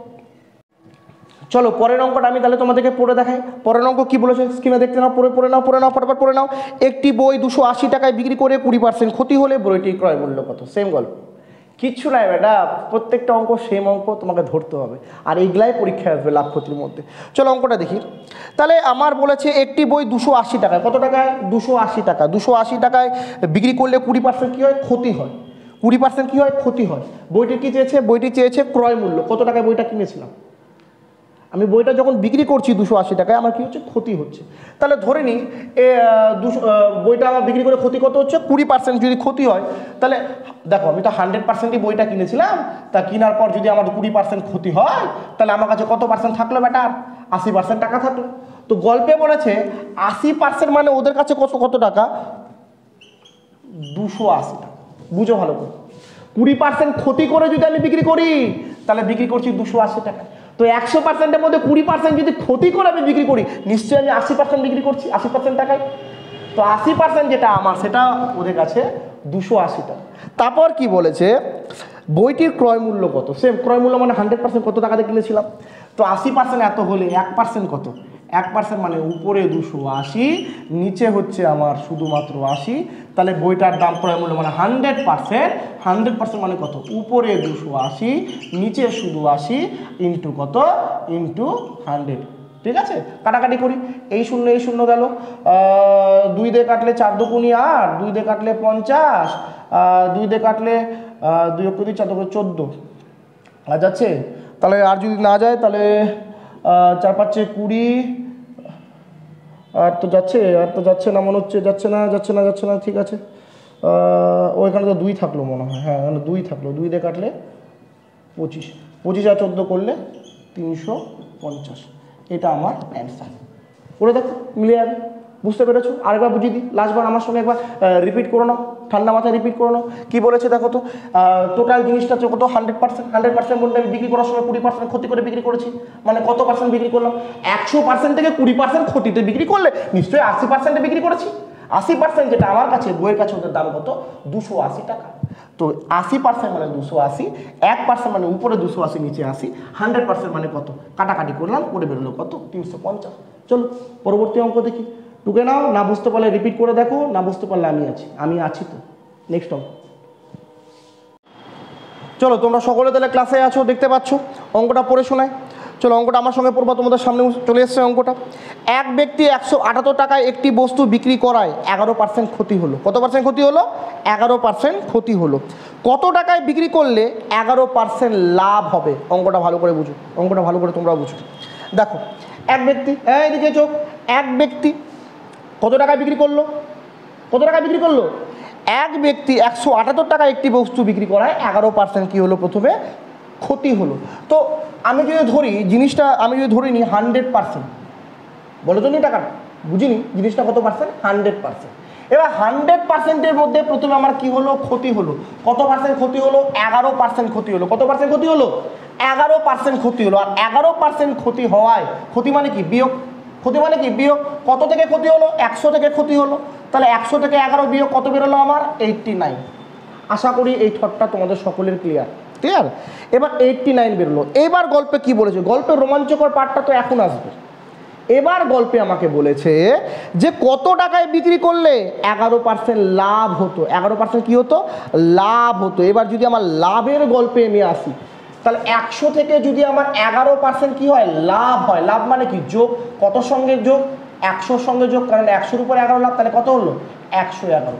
চলো পরের অঙ্কটা আমি তাহলে তোমাদেরকে পড়ে দেখাই। পরের অঙ্ক কি বলেছে স্ক্রিনে দেখতে নাও, পড়ে নাও ফটাফট পড়ে নাও। একটি বই 280 টাকায় বিক্রি করে 20% ক্ষতি হলে বইটির ক্রয় মূল্য কত? সেম গল্প, কিচ্ছু নাই বেটা। প্রত্যেকটা অঙ্ক সেম অঙ্ক, তোমাকে ধরতে হবে। আর এইগুলাই পরীক্ষায় আসবে লাভ ক্ষতির মধ্যে। চলো অঙ্কটা দেখি। তাহলে আমার বলেছে একটি বই 280 টাকায়, কত টাকায়? 280 টাকা। 280 টাকায় বিক্রি করলে 20% কী হয়? ক্ষতি হয়। 20% কী হয়? ক্ষতি হয়। বইটি কী চেয়েছে? বইটি চেয়েছে ক্রয় মূল্য। কত টাকায় বইটা কিনেছিলাম আমি? বইটা যখন বিক্রি করছি 280 টাকায়, আমার কি হচ্ছে? ক্ষতি হচ্ছে। তাহলে ধরে নিই বইটা আমার বিক্রি করে ক্ষতি কত হচ্ছে? 20% যদি ক্ষতি হয়, তাহলে দেখো আমি তো 100%ই বইটা কিনেছিলাম। তা কেনার পর যদি আমার 20% ক্ষতি হয়, তাহলে আমার কাছে কত পার্সেন্ট থাকলো বেটা? 80% টাকা থাকলো। তো গল্পে বলেছে 80% মানে ওদের কাছে কত টাকা? 280 টাকা। বুঝো ভালো করে, 20% ক্ষতি করে যদি আমি বিক্রি করি, তাহলে বিক্রি করছি 280 টাকা। তো 100%-এর মধ্যে 20% যদি ক্ষতি করে আমি বিক্রি করি, নিশ্চয়ই আমি 80% বিক্রি করছি 80% টাকায়। তো 80% যেটা আমার, সেটা ওদের কাছে 280 টাকা। তারপর কি বলেছে? বইটির ক্রয় মূল্য কত? সেম ক্রয় মূল্য মানে 100% কত টাকাতে কিনেছিলাম। তো 80% এত হলে 1% কত? 1% মানে উপরে 280, নিচে হচ্ছে আমার শুধুমাত্র 80। তাহলে বইটার দাম ক্রয় মূল্য মানে 100%। 100% মানে কত? উপরে 280, নিচে শুধু 80, ইন্টু কত? ইন্টু 100। ঠিক আছে? কাটাকাটি করি। এই শূন্য গেল। 2 দিয়ে কাটলে 4 দুগুণী 8, 2 দিয়ে কাটলে 50, 2 দিয়ে কাটলে 2 অক্ষর 4 দুগুণী 14। আর যাচ্ছে? তাহলে আর যদি না যায় তাহলে 4 5 20। আর তো যাচ্ছে না মনে হচ্ছে। যাচ্ছে না। ঠিক আছে, ওইখানে তো 2 থাকলো মনে হয়। হ্যাঁ, 2 থাকলো। 2 দিয়ে কাটলে 25, 25 আর 14 করলে 350। এটা আমার অ্যান্সার। করে দেখো মিলে যাবে। বুঝতে পেরেছো? আরেকবার বুঝিয়ে দিই, লাস্টবার আমার সঙ্গে একবার রিপিট করে নাও। ঠান্ডা মাথায় রিপিট করে নাও। কী বলেছে দেখো তো, টোটাল জিনিসটা হচ্ছে কত 100%। 100% বলতে আমি বিক্রি করার সময় 20% ক্ষতি করে বিক্রি করেছি, মানে কত পার্সেন্ট বিক্রি করলাম? 100% থেকে 20% ক্ষতিতে বিক্রি করলে নিশ্চয়ই 80%-এ বিক্রি করেছি। 80% যেটা আমার কাছে, বইয়ের কাছে ওদের দাম কত? 280 টাকা। তো 80% মানে 280, 1% মানে উপরে 280 নিচে 80, 100% মানে কত? কাটাকাটি করলাম, করে বেরোলো কত? 350। চলো পরবর্তী অঙ্ক দেখি। টুকে নাও, না বুঝতে পারলে রিপিট করে দেখো, না বুঝতে পারলে আমি আছি তো। নেক্সট অঙ্ক। চলো তোমরা সকলে তাহলে ক্লাসে আছো, দেখতে পাচ্ছ। অঙ্কটা পড়ে শোনায়। চলো অঙ্কটা আমার সঙ্গে পড়বা, তোমাদের সামনে চলে এসছে অঙ্কটা। এক ব্যক্তি 178 টাকায় একটি বস্তু বিক্রি করায় 11% ক্ষতি হলো। কত পার্সেন্ট ক্ষতি হলো? 11% ক্ষতি হলো। কত টাকায় বিক্রি করলে 11% লাভ হবে? অঙ্কটা ভালো করে বুঝো, অঙ্কটা ভালো করে তোমরা বুঝো। দেখো এক ব্যক্তি, এই দিকে চোখ, এক ব্যক্তি কত টাকায় বিক্রি করলো? কত টাকায় বিক্রি করলো? এক ব্যক্তি 178 টাকায় একটি বস্তু বিক্রি করায় 11% কী হলো? প্রথমে ক্ষতি হলো। তো আমি যদি ধরি জিনিসটা, আমি যদি ধরে নিই 100%, বলো তো নি টাকাটা, বুঝিনি জিনিসটা কত পার্সেন্ট? 100%। এবার 100%-এর মধ্যে প্রথমে আমার কি হলো? ক্ষতি হলো। কত পার্সেন্ট ক্ষতি হলো? 11% ক্ষতি হলো। কত পার্সেন্ট ক্ষতি হলো? 11% ক্ষতি হলো। আর 11% ক্ষতি হওয়ায়, ক্ষতি মানে কি? বিয়োগ। ক্ষতি মানে কি? বিয়োগ। কত থেকে ক্ষতি হলো? 100 থেকে ক্ষতি হলো। তাহলে 100 থেকে 11 বিয়োগ কত বেরোলো আমার? 89। আশা করি এই থটটা তোমাদের সকলের ক্লিয়ার। ক্লিয়ার? এবার 89 বেরোলো। এবার গল্পে কি বলেছে? গল্পের রোমাঞ্চকর পার্টটা তো এখন আসবে। এবার গল্পে আমাকে বলেছে যে কত টাকায় বিক্রি করলে 11% লাভ হতো। 11% কি হতো? লাভ হতো। এবার যদি আমার লাভের গল্পে আমি আসি, তাহলে 100 থেকে যদি আমার 11% কি হয়? লাভ হয়। লাভ মানে কি? যোগ। কত সঙ্গে যোগ? 100 সঙ্গে যোগ, কারণ 100-র উপর 11 লাভ, তাহলে কত হলো? 111।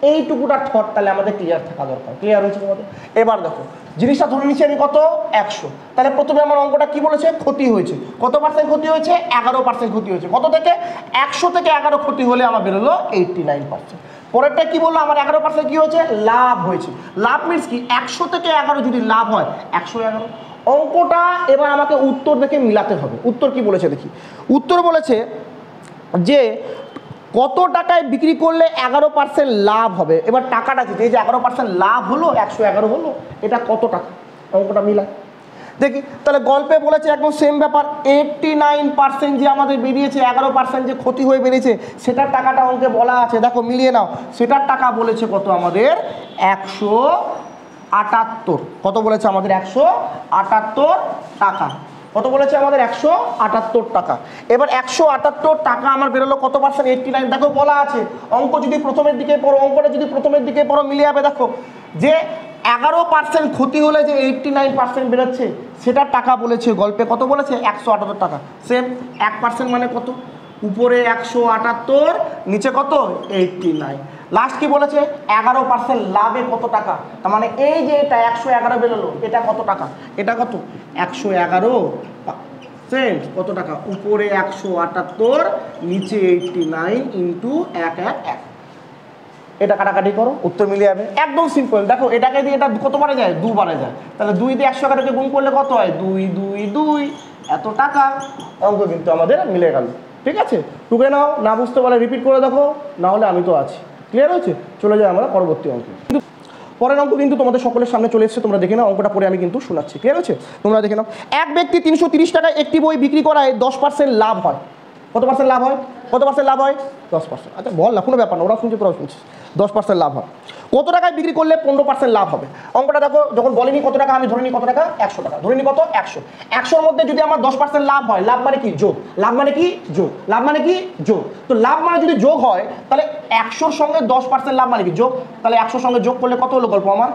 এইটুকুটা থট তাহলে আমাদের ক্লিয়ার থাকা দরকার। ক্লিয়ার হয়েছে তোমাদের? এবার দেখো জিনিসটা ধরে নিচ্ছি আমি কত? 100। তাহলে প্রথমে আমার অঙ্কটা কি বলেছে? ক্ষতি হয়েছে। কত পার্সেন্ট ক্ষতি হয়েছে? 11% ক্ষতি হয়েছে। কত থেকে? 100 থেকে 11 ক্ষতি হলে আমার বেরোলো 89%। পরেরটা কি বললো? আমার 11% কি হয়েছে? লাভ হয়েছে। লাভ মিনস কি? 100 থেকে 11 যদি লাভ হয় 111। অঙ্কটা এবার আমাকে উত্তর দেখে মিলাতে হবে। উত্তর কি বলেছে দেখি। উত্তর বলেছে যে কত টাকায় বিক্রি করলে 11% লাভ হবে। এবার টাকাটা কি? এই যে 11% লাভ হলো, 111 হলো, এটা কত টাকা? অঙ্কটা মিলায় দেখি। তাহলে গল্পে বলেছে একদম সেম ব্যাপার। 89% যে আমাদের বেরিয়েছে, 11% যে ক্ষতি হয়ে বেরিয়েছে, সেটার টাকাটা অঙ্কে বলা আছে। দেখো মিলিয়ে নাও। সেটার টাকা বলেছে কত আমাদের? 178। কত বলেছে আমাদের? 178 টাকা। কত বলেছে আমাদের? 178 টাকা। এবার 178 টাকা আমার বেরোলো কত পার্সেন্ট? 89। দেখো বলা আছে অঙ্ক যদি প্রথমের দিকে পড়ো, অঙ্কটা যদি প্রথমের দিকে পড়ো মিলিয়ে যাবে। দেখো যে 11% ক্ষতি হলে যে 89% বেরোচ্ছে, সেটার টাকা বলেছে গল্পে কত বলেছে? 178 টাকা। সেম 1% মানে কত? উপরে 178, নিচে কত? 89। লাস্ট কি বলেছে? 11% লাভে কত টাকা? তার মানে এই যে এটা 111 বেরোলো, এটা কত টাকা? এটা কত? 111% কত টাকা? উপরে 178, নিচে 89 ইন্টু 111। এটা কাটাকাটি করো, উত্তর মিলে যাবে। একদম সিম্পল। দেখো এটাকে দিয়ে এটা কতবারে যায়? 2 বারে যায়। তাহলে 2 দিয়ে 111কে গুণ করলে কত হয়? 2 2 2, এত টাকা। অঙ্ক কিন্তু আমাদের মিলে গেল। ঠিক আছে? টুকে নাও, না বুঝতে পারলে রিপিট করে দেখো, না হলে আমি তো আছি। ক্লিয়ার হয়েছে? চলে যাই আমরা পরবর্তী অঙ্কে। কিন্তু পরের অঙ্ক কিন্তু তোমাদের সকলের সামনে চলে এসেছে, তোমরা দেখে নাও। অঙ্কটা পরে আমি কিন্তু শোনাচ্ছি। ক্লিয়ার হয়েছে? তোমরা দেখে নাও। এক ব্যক্তি 330 টাকায় একটি বই বিক্রি করায় 10% লাভ হয়। কত পার্সেন্ট লাভ হয়? কত পার্সেন্ট লাভ হয়? 10%। আচ্ছা বল না, কোনো ব্যাপার না, ওরা শুনছে তোরাও শুনছিস। 10% লাভ হয়। কত টাকায় বিক্রি করলে 15% লাভ হবে? অঙ্কটা দেখো, যখন বলিনি কত টাকা, আমি ধরে নিই কত টাকা? 100 টাকা। ধরে নিই কত? 100। 100-র মধ্যে যদি আমার 10% লাভ হয়, লাভ মানে কি? যোগ। লাভ মানে কি? যোগ। লাভ মানে কি? যোগ। তো লাভ মানে যদি যোগ হয়, তাহলে 100-র সঙ্গে 10% লাভ মানে কি? যোগ। তাহলে 100-র সঙ্গে যোগ করলে কত হলো গল্প আমার?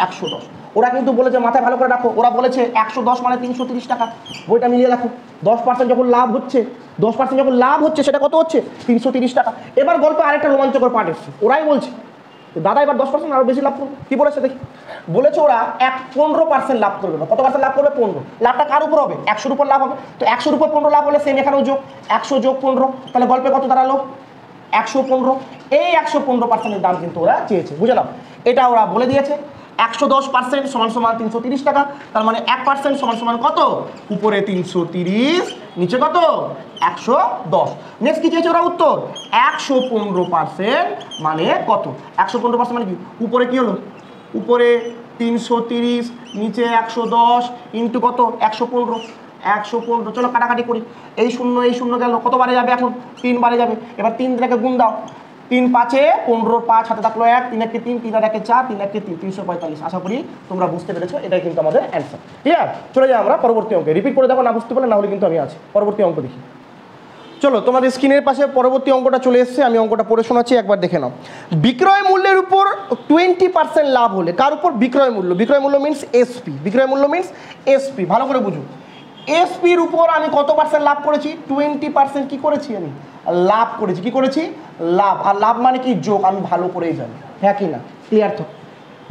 110। ওরা কিন্তু বলেছে, মাথায় ভালো করে রাখো, ওরা বলেছে 110 মানে 330 টাকা। বইটা মিলিয়ে রাখো। 10% যখন লাভ হচ্ছে, 10% যখন লাভ হচ্ছে, সেটা কত হচ্ছে? 330 টাকা। এবার গল্পে আরেকটা রোমাঞ্চকর পার্ট এসছে। ওরাই বলছে দাদা এবার 10% আরো বেশি লাভ করবে। কি বলেছে দেখি। বলেছে ওরা 15% লাভ করবে না। কত পার্সেন্ট লাভ করবে? 15। লাভটা কার উপর হবে? 100-র উপর লাভ হবে। তো 100-র উপর 15 লাভ হলে সেম এখানেও যোগ। 100 যোগ 15, তাহলে গল্পে কত দাঁড়ালো? 115। এই 115%-এর দাম কিন্তু ওরা চেয়েছে। বুঝে নাও, এটা ওরা বলে দিয়েছে। 110% সমান সমান 330 টাকা। তার মানে 1% সমান সমান কত? উপরে 330, নিচে কত 110। নেক্সট কি চেয়েছে ওরা উত্তর 115% মানে কত 115% মানে কি উপরে কি হলো উপরে 330 নিচে 110 ইন্টু কত 115 চলো কাটাকাটি করি এই শূন্য গেল কত বারে যাবে এখন 3 বারে যাবে এবার 3 থেকে গুণ দাও 3 5 15 5 হাতে থাকলো 1 3 একে 3 3 আর 1 4 3 1 3 345 আশা করি তোমরা বুঝতে পেরেছো এটাই কিন্তু আমাদের অ্যান্সার ক্লিয়ার চলে যাই আমরা পরবর্তী অঙ্কে রিপিট করে দেখো না বুঝতে পারলে না হলে কিন্তু আমি আছি পরবর্তী অঙ্ক দেখি চলো তোমাদের স্ক্রিনের পাশে পরবর্তী অঙ্কটা চলে এসেছে আমি অঙ্কটা পড়ে শোনাচ্ছি একবার দেখে নাও বিক্রয় মূল্যের উপর 20% লাভ হলে কার উপর বিক্রয় মূল্য মিন্স এসপি বিক্রয় মূল্য মিন্স এসপি ভালো করে বুঝো এসপির উপর আমি কত পার্সেন্ট লাভ করেছি 20% কি করেছি আমি লাভ করেছি কি করেছি লাভ আর লাভ মানে কি যোগ আমি ভালো করেই জানি হ্যাঁ কি না ক্লিয়ার তো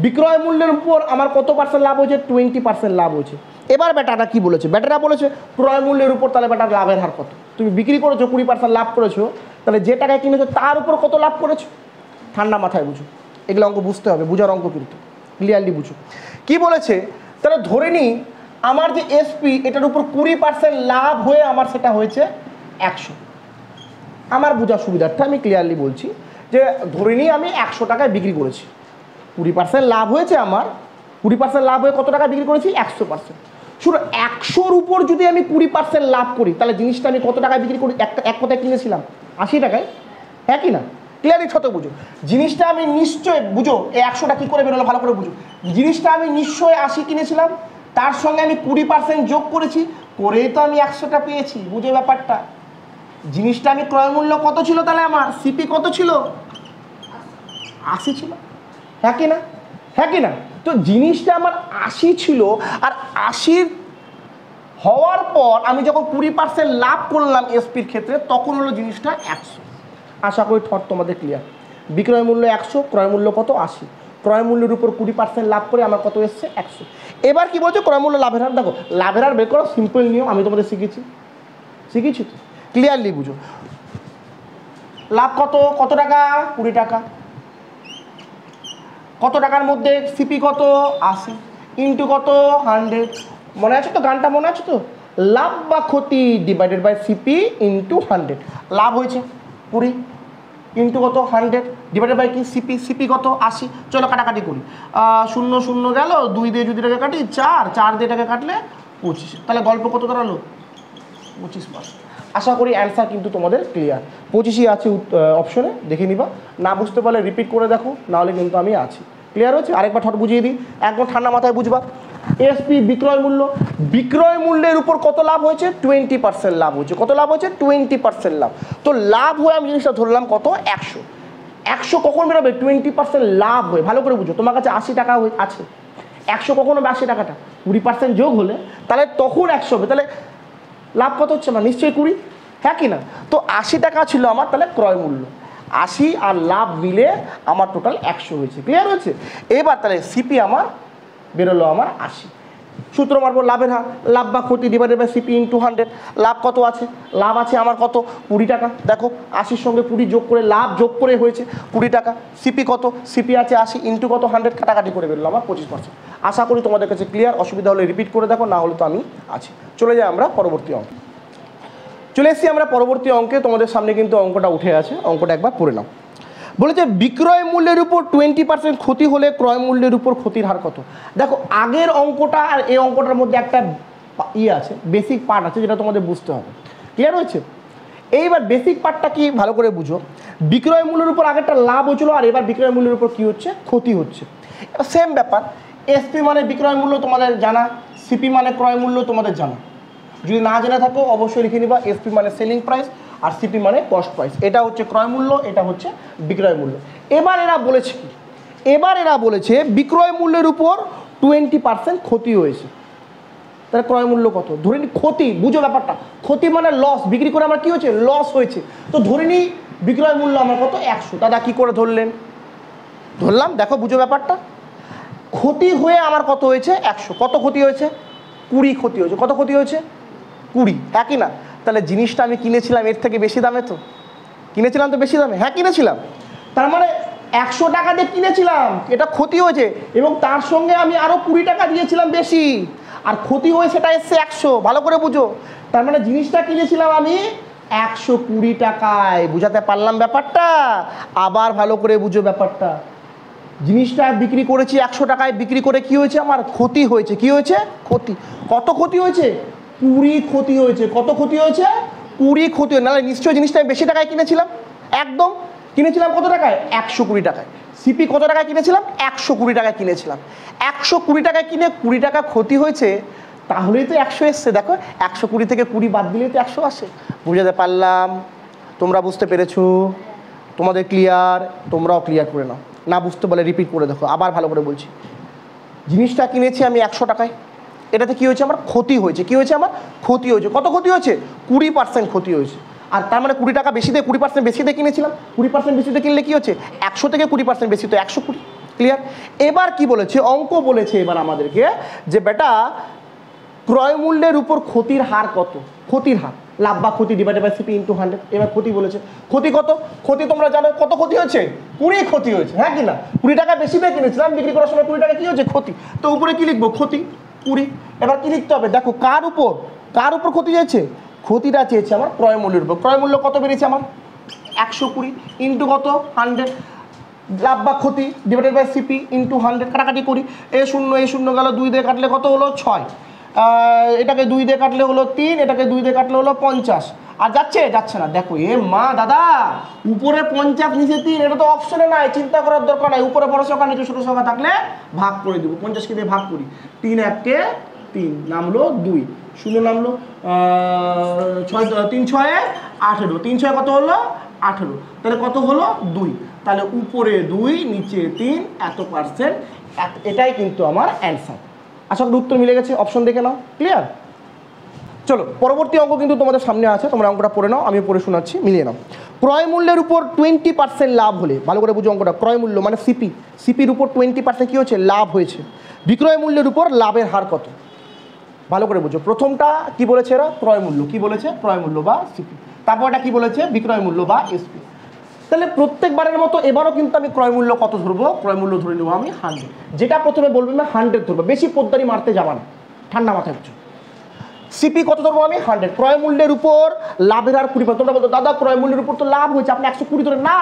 বিক্রয় মূল্যের উপর আমার কত পার্সেন্ট লাভ হয়েছে 20% লাভ হয়েছে এবার বেটাটা কি বলেছে বেটারা বলেছে ক্রয় মূল্যের উপর তাহলে বেটার লাভের হার কত তুমি বিক্রি করেছো 20% লাভ করেছো তাহলে যে টাকায় কিনেছো তার উপর কত লাভ করেছো ঠান্ডা মাথায় বুঝো এগুলো অঙ্ক বুঝতে হবে বুঝার অঙ্ক কিন্তু ক্লিয়ারলি বুঝো কি বলেছে তাহলে ধরে নিই আমার যে এসপি এটার উপর 20% লাভ হয়ে আমার সেটা হয়েছে 100 আমার বোঝার সুবিধার্থে আমি ক্লিয়ারলি বলছি যে ধরে নিই আমি 100 টাকায় বিক্রি করেছি 20% লাভ হয়েছে আমার 20% লাভ হয়ে কত টাকা বিক্রি করেছি 100% শুধু 100-র উপর যদি আমি 20% লাভ করি তাহলে জিনিসটা আমি কত টাকায় বিক্রি করি এক কথায় কিনেছিলাম 80 টাকায় হ্যাঁ কি না ক্লিয়ারলি ছোটো বুঝো জিনিসটা আমি নিশ্চয় বুঝো এই 100টা কী করে বেরোলো ভালো করে বুঝো জিনিসটা আমি নিশ্চয় 80 কিনেছিলাম তার সঙ্গে আমি 20% যোগ করেছি করেই তো আমি 100টা পেয়েছি বুঝো ব্যাপারটা জিনিসটা আমি ক্রয় মূল্য কত ছিল তাহলে আমার সিপি কত ছিল 80 ছিল হ্যাঁ কি না তো জিনিসটা আমার 80 ছিল আর 80 হওয়ার পর আমি যখন 20% লাভ করলাম এসপির ক্ষেত্রে তখন হলো জিনিসটা 100 আশা করি ঠট তোমাদের ক্লিয়ার বিক্রয় মূল্য 100 ক্রয় মূল্য কত 80 ক্রয় মূল্যের উপর 20% লাভ করে আমার কত এসছে 100 এবার কি বলছো ক্রয় মূল্য লাভের হার দেখো লাভের হার বের করো সিম্পল নিয়ম আমি তোমাদের শিখিয়েছি তো ক্লিয়ারলি বুঝো লাভ কত টাকা 20 টাকা কত টাকার মধ্যে সিপি কত 80 ইন্টু কত 100 মনে আছে তো গানটা মনে আছে তো লাভ বা ক্ষতি ডিভাইডেড বাই সিপি ইন্টু 100 লাভ হয়েছে 20 ইন্টু কত 100 ডিভাইডেড বাই কি সিপি কত 80 চলো কাটাকাটি করি 0 গেল 2 দিয়ে যদি টাকা কাটি 4 দিয়ে টাকা কাটলে 25 তাহলে গল্প কত দাঁড়ালো 25%। আশা করি অ্যান্সার কিন্তু তোমাদের ক্লিয়ার 25ই আছে অপশনে দেখে নিবা না বুঝতে পারলে রিপিট করে দেখো নাহলে কিন্তু আমি আছি ক্লিয়ার হচ্ছে আরেকবার ঠট বুঝিয়ে দিই একদম ঠান্ডা মাথায় বুঝবা এসপি বিক্রয় মূল্যের উপর কত লাভ হয়েছে 20% লাভ হয়েছে কত লাভ হয়েছে 20% লাভ তো লাভ হয়ে আমি জিনিসটা ধরলাম কত 100 কখন বেরোবে 20% লাভ হয়ে ভালো করে বুঝো তোমার কাছে 80 টাকা আছে 100 কখন হবে 80 টাকাটা 20% যোগ হলে তাহলে তখন 100 হবে তাহলে লাভ কত হচ্ছে আমার নিশ্চয়ই 20 হ্যাঁ কি না তো 80 টাকা ছিল আমার তাহলে ক্রয় মূল্য 80 আর লাভ মিলে আমার টোটাল 100 হয়েছে ক্লিয়ার হয়েছে এবার তাহলে সিপি আমার বেরোলো আমার 80 সূত্র মারবো লাভের হার লাভ বা ক্ষতি ডিভাইডেড বাই সিপি ইন্টু 100 লাভ কত আছে লাভ আছে আমার কত 20 টাকা দেখো 80-র সঙ্গে 20 যোগ করে লাভ যোগ করে হয়েছে 20 টাকা সিপি কত সিপি আছে 80 ইন্টু কত 100 কাটাকাটি করে বেরোলো আমার 25% আশা করি তোমাদের কাছে ক্লিয়ার অসুবিধা হলে রিপিট করে দেখো না হলে তো আমি আছি চলে যাই আমরা পরবর্তী অঙ্ক চলে এসেছি আমরা পরবর্তী অঙ্কে তোমাদের সামনে কিন্তু অঙ্কটা উঠে আছে অঙ্কটা একবার পড়ে নাও বলেছে বিক্রয় মূল্যের উপর 20% ক্ষতি হলে ক্রয় মূল্যের উপর ক্ষতির হার কত দেখো আগের অঙ্কটা আর এই অঙ্কটার মধ্যে একটা আছে বেসিক পার্ট আছে যেটা তোমাদের বুঝতে হবে ক্লিয়ার হয়েছে এইবার বেসিক পার্টটা কি ভালো করে বুঝো বিক্রয় মূল্যের উপর আগেরটা লাভ হচ্ছিল আর এবার বিক্রয় মূল্যের উপর কি হচ্ছে ক্ষতি হচ্ছে সেম ব্যাপার এসপি মানে বিক্রয় মূল্য তোমাদের জানা সিপি মানে ক্রয় মূল্য তোমাদের জানা যদি না জেনে থাকো অবশ্যই লিখে নিবা এসপি মানে সেলিং প্রাইস আর সিপি মানে কস্ট প্রাইস এটা হচ্ছে ক্রয় মূল্য এটা হচ্ছে বিক্রয় মূল্য এবার এরা বলেছে কি এবার এরা বলেছে বিক্রয় মূল্যের উপর 20% ক্ষতি হয়েছে তাহলে ক্রয় মূল্য কত ধরে নি ক্ষতি বুঝো ব্যাপারটা ক্ষতি মানে লস বিক্রি করে আমার কি হয়েছে লস হয়েছে তো ধরে নি বিক্রয় মূল্য আমার কত 100 দাদা কি করে ধরলেন ধরলাম দেখো বুঝো ব্যাপারটা ক্ষতি হয়ে আমার কত হয়েছে 100 কত ক্ষতি হয়েছে 20 ক্ষতি হয়েছে কত ক্ষতি হয়েছে 20 একই না তাহলে জিনিসটা আমি কিনেছিলাম এর থেকে বেশি দামে তো কিনেছিলাম তো বেশি দামে হ্যাঁ কিনেছিলাম তার মানে 100 টাকা দিয়ে কিনেছিলাম এটা ক্ষতি হয়েছে এবং তার সঙ্গে আমি আরও 20 টাকা দিয়েছিলাম বেশি আর ক্ষতি হয়ে সেটা এসছে 100 ভালো করে বুঝো তার মানে জিনিসটা কিনেছিলাম আমি 120 টাকায়। বুঝাতে পারলাম ব্যাপারটা? আবার ভালো করে বুঝো ব্যাপারটা। জিনিসটা বিক্রি করেছি 100 টাকায়, বিক্রি করে কি হয়েছে আমার? ক্ষতি হয়েছে। কি হয়েছে? ক্ষতি। কত ক্ষতি হয়েছে? 20 ক্ষতি হয়েছে। কত ক্ষতি হয়েছে? 20 ক্ষতি হয়েছে। নাহলে নিশ্চয়ই জিনিসটা আমি বেশি টাকায় কিনেছিলাম। একদম কিনেছিলাম কত টাকায়? 120 টাকায়। সিপি কত টাকায় কিনেছিলাম? 120 টাকায় কিনেছিলাম। 120 টাকায় কিনে 20 টাকা ক্ষতি হয়েছে, তাহলেই তো 100 এসছে। দেখো 120 থেকে 20 বাদ দিলেই তো 100 আসে। বুঝাতে পারলাম? তোমরা বুঝতে পেরেছো? তোমাদের ক্লিয়ার? তোমরাও ক্লিয়ার করে নাও। না বুঝতে বলে রিপিট করে দেখো। আবার ভালো করে বলছি, জিনিসটা কিনেছি আমি 100 টাকায়, এটাতে কি হয়েছে আমার? ক্ষতি হয়েছে। কি হয়েছে আমার? ক্ষতি হয়েছে। কত ক্ষতি হয়েছে? 20% ক্ষতি হয়েছে। আর তার মানে 20 টাকা বেশি দিয়ে 20% বেশি দিয়ে কিনেছিলাম। 20% বেশি দিয়ে কিনলে কি হচ্ছে? 100 থেকে 20% বেশি তো 120। ক্লিয়ার? এবার কি বলেছে? অঙ্ক বলেছে এবার আমাদেরকে যে বেটা ক্রয় মূল্যের উপর ক্ষতির হার কত? ক্ষতির হার, লাভ বা ক্ষতি ডিভাইডেড বাই সিপি ইনটু 100। এবার ক্ষতি বলেছে। ক্ষতি কত? ক্ষতি তোমরা জানো কত ক্ষতি হয়েছে? 20 ক্ষতি হয়েছে। হ্যাঁ কি না? 20 টাকা বেশি দিয়ে কিনেছিলাম, বিক্রি করার সময় 20 টাকা কি হয়েছে? ক্ষতি। তো উপরে কি লিখবো? ক্ষতি 20। এবার কি লিখতে হবে? দেখো কার উপর ক্ষতি হয়েছে? ক্ষতিটা চেয়েছে আমার ক্রয় মূল্যের উপর। ক্রয় মূল্য কত বেড়েছে আমার? 120 ইন্টু কত? 100। লাভ বা ক্ষতি ডিভাইডেড বাই সিপি ইন্টু 100। কাটাকাটি করি। এ শূন্য গেল, 2 দিয়ে কাটলে কত হলো? 6। এটাকে 2 দিয়ে কাটলে হলো 3, এটাকে 2 দিয়ে কাটলে হলো 50। আর যাচ্ছে না। দেখো এ মা দাদা, উপরে 50 নিচে 3, এটা তো অপশনে নাই, চিন্তা করার দরকার নাই। উপরে বড় সংখ্যা নিচে ছোট সংখ্যা থাকলে ভাগ করে দেবো। 50কে দিয়ে ভাগ করি। 3 1-কে 3 নামলো 2, 0 নামলো 6, 3 6 18। 3 6 কত হলো? 18। তাহলে কত হলো? 2। তাহলে উপরে 2 নিচে 3, এত পার্সেন্ট। এটাই কিন্তু আমার অ্যান্সার। আশা করি উত্তর মিলে গেছে। অপশন দেখে নাও। ক্লিয়ার? চলো পরবর্তী অঙ্ক কিন্তু তোমাদের সামনে আছে, তোমরা অঙ্কটা পড়ে নাও, আমি পড়ে শোনাচ্ছি, মিলিয়ে নাও। ক্রয় মূল্যের উপর 20% লাভ হলে, ভালো করে বুঝো অঙ্কটা, ক্রয় মূল্য মানে সিপির উপর 20% কি হচ্ছে? লাভ হয়েছে। বিক্রয় মূল্যের উপর লাভের হার কত? ভালো করে বুঝো। প্রথমটা কি বলেছে এরা? ক্রয় মূল্য। কি বলেছে? ক্রয় মূল্য বা সিপি। তারপর এটা কি বলেছে? বিক্রয় মূল্য বা এসপি। তাহলে প্রত্যেকবারের মতো এবারও কিন্তু আমি ক্রয় মূল্য কত ধরবো? ক্রয় মূল্য ধরে নেবো আমি 100। যেটা প্রথমে বলবে না 100 ধরবো, বেশি পোদ্দারি মারতে যাবা না, ঠান্ডা মাথায় বুঝো। সিপি কত ধরবো আমি? 100। ক্রয় মূল্যের উপর লাভের হার 20%। তোমরা বলতো দাদা ক্রয় মূল্যের উপর তো লাভ হয়েছে, আপনি 120 ধরে না,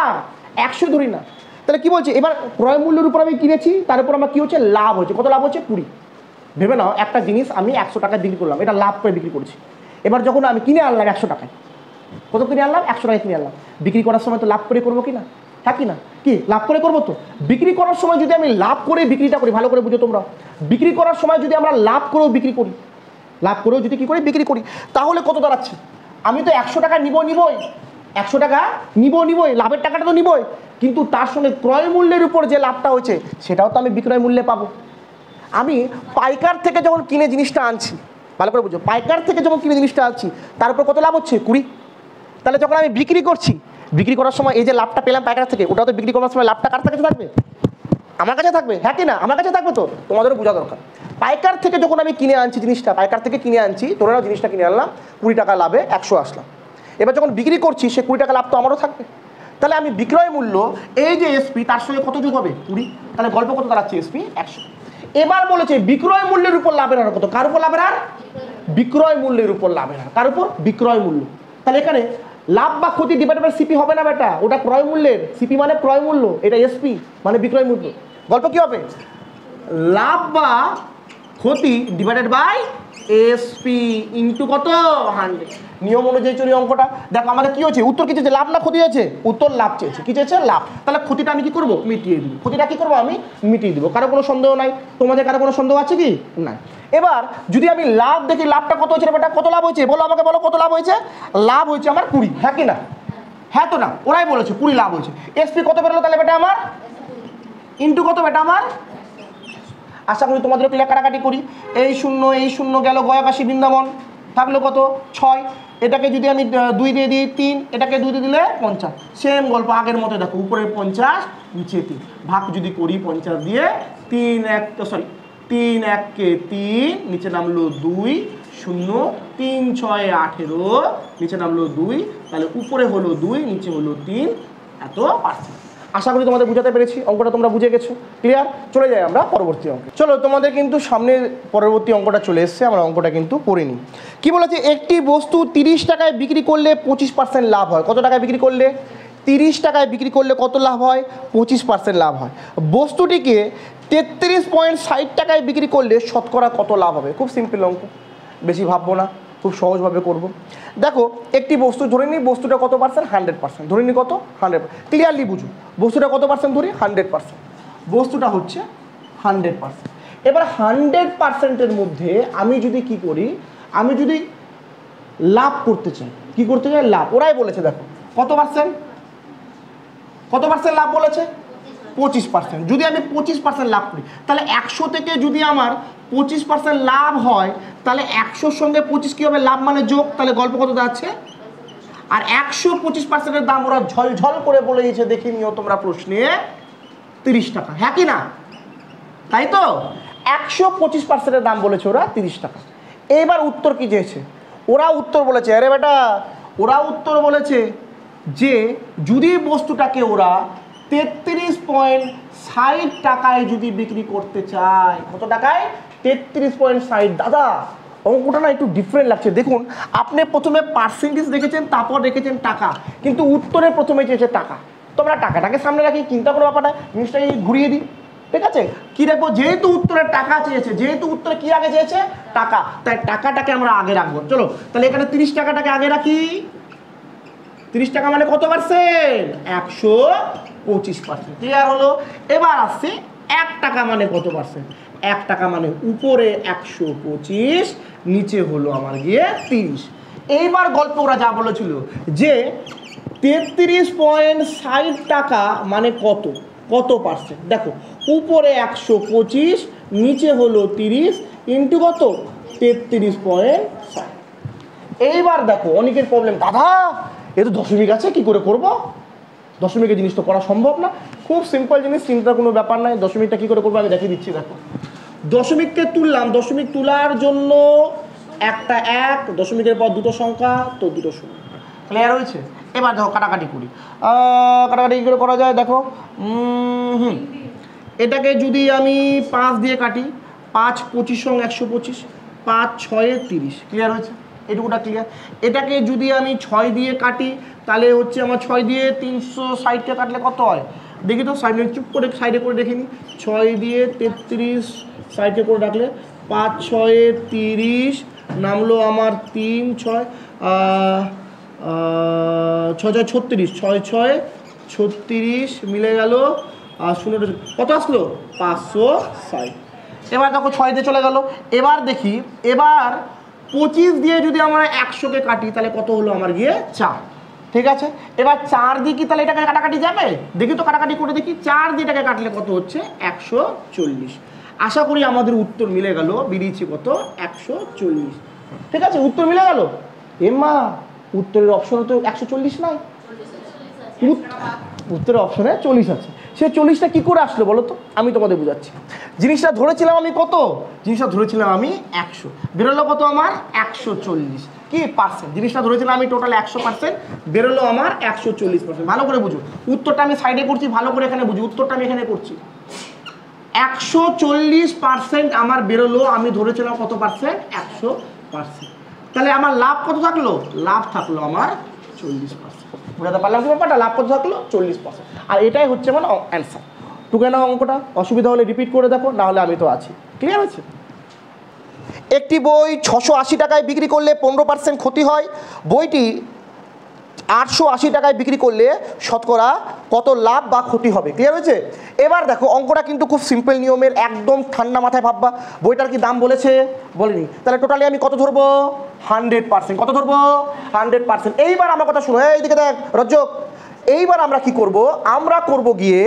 100 ধরি না। তাহলে কি বলছে? এবার ক্রয় মূল্যের উপর আমি কিনেছি, তার উপর আমার কি হচ্ছে? লাভ হচ্ছে। কত লাভ হচ্ছে? 20। ভেবে নাও একটা জিনিস আমি 100 টাকায় বিক্রি করলাম, এটা লাভ করে বিক্রি করছি। এবার যখন আমি কিনে আনলাম 100 টাকায়, কত কিনে আনলাম? 100 টাকায় কিনে আনলাম। বিক্রি করার সময় তো লাভ করে করবো কি না? হ্যাঁ কি না? কি লাভ করে করবো তো? বিক্রি করার সময় যদি আমি লাভ করে বিক্রিটা করি, ভালো করে বুঝো তোমরা, বিক্রি করার সময় যদি আমরা লাভ করেও বিক্রি করি, লাভ করেও যদি কি করি? বিক্রি করি, তাহলে কত দাঁড়াচ্ছে? আমি তো 100 টাকা নিবই, 100 টাকা নিবই, লাভের টাকাটা তো নিবই, কিন্তু তার সঙ্গে ক্রয় মূল্যের উপর যে লাভটা হয়েছে সেটাও তো আমি বিক্রয় মূল্যে পাবো। আমি পাইকার থেকে যখন কিনে জিনিসটা আনছি, ভালো করে বুঝো, পাইকার থেকে যখন কিনে জিনিসটা আনছি তার উপর কত লাভ হচ্ছে? 20। তাহলে যখন আমি বিক্রি করছি, বিক্রি করার সময় এই যে লাভটা পেলাম পাইকার থেকে, ওটাও তো বিক্রি করার সময় লাভটা কার কাছে থাকবে? আমার কাছে থাকবে। হ্যাঁ কি না? আমার কাছে থাকবে। তো তোমাদেরও বোঝা দরকার। পাইকার থেকে যখন আমি কিনে আনছি জিনিসটা, পাইকার থেকে কিনে আনছি, তোমরা জিনিসটা কিনে আনলাম 20 টাকা লাভে 100 আসলাম। এবার যখন বিক্রি করছি সে 20 টাকা লাভ তো আমারও থাকবে। তাহলে আমি বিক্রয় মূল্য এই যে এসপি তার সঙ্গে কত যোগ হবে? 20। তাহলে গল্প কত দাঁড়াচ্ছে? এসপি 100। এবার বলেছে বিক্রয় মূল্যের উপর লাভের হার কত? কার উপর লাভের হার? বিক্রয় মূল্যের উপর লাভের হার। কার উপর? বিক্রয় মূল্য। তাহলে এখানে লাভ বা ক্ষতি ডিভাইডেড বাই সিপি হবে না বেটা, ওটা ক্রয় মূল্যের, সিপি মানে ক্রয় মূল্য, এটা এসপি মানে বিক্রয় মূল্য। গল্প কি হবে? লাভ বা ক্ষতি ডিভাইডেড বাই এসপি ইন্টু কত? 100। নিয়ম অনুযায়ী চলি অঙ্কটা। দেখো আমাদের কি হচ্ছে? উত্তর কি চেয়েছে? লাভ না ক্ষতি আছে? উত্তর লাভ চেয়েছে। কি চেয়েছে? লাভ। তাহলে ক্ষতিটা আমি কি করবো? মিটিয়ে দিব। ক্ষতিটা কি করবো? আমি মিটিয়ে দিব। কারো কোনো সন্দেহ নাই? তোমাদের কারো কোনো সন্দেহ আছে কি? নাই। এবার যদি আমি লাভ দেখি, লাভটা কত হয়েছে বেটা? কত লাভ হয়েছে? বলো আমাকে, বলো কত লাভ হয়েছে? লাভ হয়েছে আমার 20। হ্যাঁ কি না? হ্যাঁ তো না? ওরাই বলেছে 20 লাভ হয়েছে। এসপি কত বেরোলো তাহলে বেটা আমার? ইন্টু কত বেটা আমার? আশা করি তোমাদের ক্লিয়ার। কাটাকাটি করি। এই শূন্য গেল, গয়াকাশি বৃন্দাবন থাকলো কত? 6। এটাকে যদি আমি 2 দিয়ে দিই 3, এটাকে 2 দিয়ে দিলে 50। সেম গল্প আগের মতো। দেখো উপরে 50 নিচে 3, ভাগ যদি করি 50 দিয়ে, 3 1-কে 3, নিচে নামলো 2, 0, 3 6 18, নিচে নামলো 2, তাহলে উপরে হলো 2 নিচে হলো 3, এত পার্সেন্ট। আশা করি তোমাদের বুঝাতে পেরেছি, অঙ্কটা তোমরা বুঝে গেছো। ক্লিয়ার? চলে যাই আমরা পরবর্তী অঙ্কে। চলো, তোমাদের কিন্তু সামনে পরবর্তী অঙ্কটা চলে এসছে, আমরা অঙ্কটা কিন্তু পড়ে নিই। কী বলেছে? একটি বস্তু 30 টাকায় বিক্রি করলে 25% লাভ হয়। কত টাকায় বিক্রি করলে? 30 টাকায় বিক্রি করলে কত লাভ হয়? 25% লাভ হয়। বস্তুটিকে 33.60 টাকায় বিক্রি করলে শতকরা কত লাভ হবে? খুব সিম্পল অঙ্ক, বেশি ভাববো না, খুব সহজভাবে করব। দেখো, একটি বস্তু ধরে নিই, বস্তুটা কত পার্সেন্ট? 100%। ধরে নিই কত? 100। ক্লিয়ারলি বুঝো, বস্তুটা কত পার্সেন্ট ধরি? 100%। বস্তুটা হচ্ছে 100%। এবার 100%-এর মধ্যে আমি যদি কি করি, আমি যদি লাভ করতে চাই, কি করতে চাই? লাভ। ওরাই বলেছে দেখো কত পার্সেন্ট, কত পার্সেন্ট লাভ বলেছে? 25%। যদি আমি 25% লাভ করি, তাহলে 100 থেকে যদি আমার 25% লাভ হয়, তাহলে 100-র সঙ্গে 25 কী হবে? লাভ মানে যোগ। তাহলে গল্প কত দাঁড়াচ্ছে? আর 125%-এর দাম ওরা ঝলঝল করে বলে দিয়েছে, দেখে নিও তোমরা প্রশ্নে, 30 টাকা। হ্যাঁ কি না? তাই তো, 125%-এর দাম বলেছে ওরা 30 টাকা। এইবার উত্তর কি চেয়েছে? ওরা উত্তর বলেছে, আরে বেটা, ওরা উত্তর বলেছে যে যদি বস্তুটাকে ওরা 33.60 টাকায় যদি বিক্রি করতে চায়। কত টাকায়? 33.60। দাদা, অঙ্কটা না একটু ডিফারেন্ট লাগছে। দেখুন, আপনি প্রথমে পার্সেন্টেজ দেখেছেন, তারপর রেখেছেন টাকা, কিন্তু উত্তরে প্রথমে চেয়েছে টাকা। তোমরা টাকাটাকে সামনে রাখি, চিন্তা করো ব্যাপারটা, জিনিসটাকে ঘুরিয়ে দিই। ঠিক আছে? কি রাখবো? যেহেতু উত্তরে টাকা চেয়েছে, যেহেতু উত্তরে কি আগে চেয়েছে? টাকা, তাই টাকাটাকে আমরা আগে রাখবো। চলো, তাহলে এখানে 30 টাকাটাকে আগে রাখি। 30 টাকা মানে কত পার্সেন্ট? 125%। ক্লিয়ার হলো? এবার আসছে 1 টাকা মানে কত পার্সেন্ট? 1 টাকা মানে উপরে 125, নিচে হলো আমার গিয়ে 30। এইবার গল্প ওরা যা বলেছিল যে 33.60 টাকা মানে কত, কত পার্সেন্ট? দেখো, উপরে 125, নিচে হলো 30, ইন্টু কত? 33.60। এইবার দেখো অনেকের প্রবলেম, দাদা এ তো দশমিক আছে, কি করে করব? দশমিকের জিনিস তো করা সম্ভব না। খুব সিম্পল জিনিস, চিন্তার কোনো ব্যাপার নাই। দশমিকটা কি করে করবো আমি দেখিয়ে দিচ্ছি। দেখো, দশমিককে তুললাম, দশমিক তোলার জন্য একটা 1, দশমিকের পর দুটো সংখ্যা, তো দুটো শূন্য। ক্লিয়ার হয়েছে? এবার দেখো কাটাকাটি করি। কাটাকাটি কী করে করা যায়? দেখো, এটাকে যদি আমি 5 দিয়ে কাটি, 5 25 সঙ্গে 125, 5 6 30। ক্লিয়ার হয়েছে? এটুকুটা ক্লিয়ার। এটাকে যদি আমি 6 দিয়ে কাটি, তাহলে হচ্ছে আমার 6 দিয়ে 360কে কাটলে কত হয়? দেখি তো, সাইডে চুপ করে সাইডে করে দেখে নিই। 6 দিয়ে 33 সাইডে করে রাখলে 5 6 30, নামলো আমার 3 6 6 6 36, 6 6 36 মিলে গেল, আর 0 কত আসলো? 560। এবার দেখো 6 দিয়ে চলে গেল। এবার দেখি, এবার 25 দিয়ে যদি আমরা 100কে কাটি, তাহলে কত হলো আমার গিয়ে? 4। ঠিক আছে, এবার 4 দিয়ে কি তাহলে এটাকে কাটাকাটি যাবে? দেখি তো, কাটাকাটি করে দেখি। 4 দিয়ে এটাকে কাটলে কত হচ্ছে? 140। আশা করি আমাদের উত্তর মিলে গেল, বেরিয়েছে কত? 140। ঠিক আছে, উত্তর মিলে গেল। এমা, উত্তরের অপশনে তো 140 নাই, উত্তরের অপশনে 40 আছে। সে 40টা কি করে আসলো বলো তো? আমি তোমাদের বোঝাচ্ছি। জিনিসটা ধরেছিলাম আমি কত? জিনিসটা ধরেছিলাম আমি 100, বেরোলো কত আমার? 140 কি পার্সেন্ট? জিনিসটা ধরেছিলাম আমি টোটাল 100%, বেরোলো আমার 140%। ভালো করে বুঝো, উত্তরটা আমি সাইডে করছি, ভালো করে এখানে বুঝো, উত্তরটা আমি এখানে করছি। 140% আমার বেরোলো, আমি ধরেছিলাম কত পার্সেন্ট? 100%। তাহলে আমার লাভ কত থাকলো? লাভ থাকলো আমার 40%। বুঝাতে পারলাম কি ব্যাপারটা? লাভ কত থাকলো? 40%। আর এটাই হচ্ছে মানে অ্যান্সার। টুকে নাও অঙ্কটা, অসুবিধা হলে রিপিট করে দেখো, নাহলে আমি তো আছি। ক্লিয়ার আছে? একটি বই 680 টাকায় বিক্রি করলে 15% ক্ষতি হয়। বইটি 880 টাকায় বিক্রি করলে শতকরা কত লাভ বা ক্ষতি হবে? ক্লিয়ার হয়েছে? এবার দেখো, অঙ্কটা কিন্তু খুব সিম্পল নিয়মের, একদম ঠান্ডা মাথায় ভাববা। বইটার কি দাম বলেছে? বলেনি। তাহলে টোটালি আমি কত ধরবো? 100%। কত ধরবো? 100%। এইবার আমার কথা শুনো, এইদিকে দেখ রজ্জক, এইবার আমরা কি করব? আমরা করব গিয়ে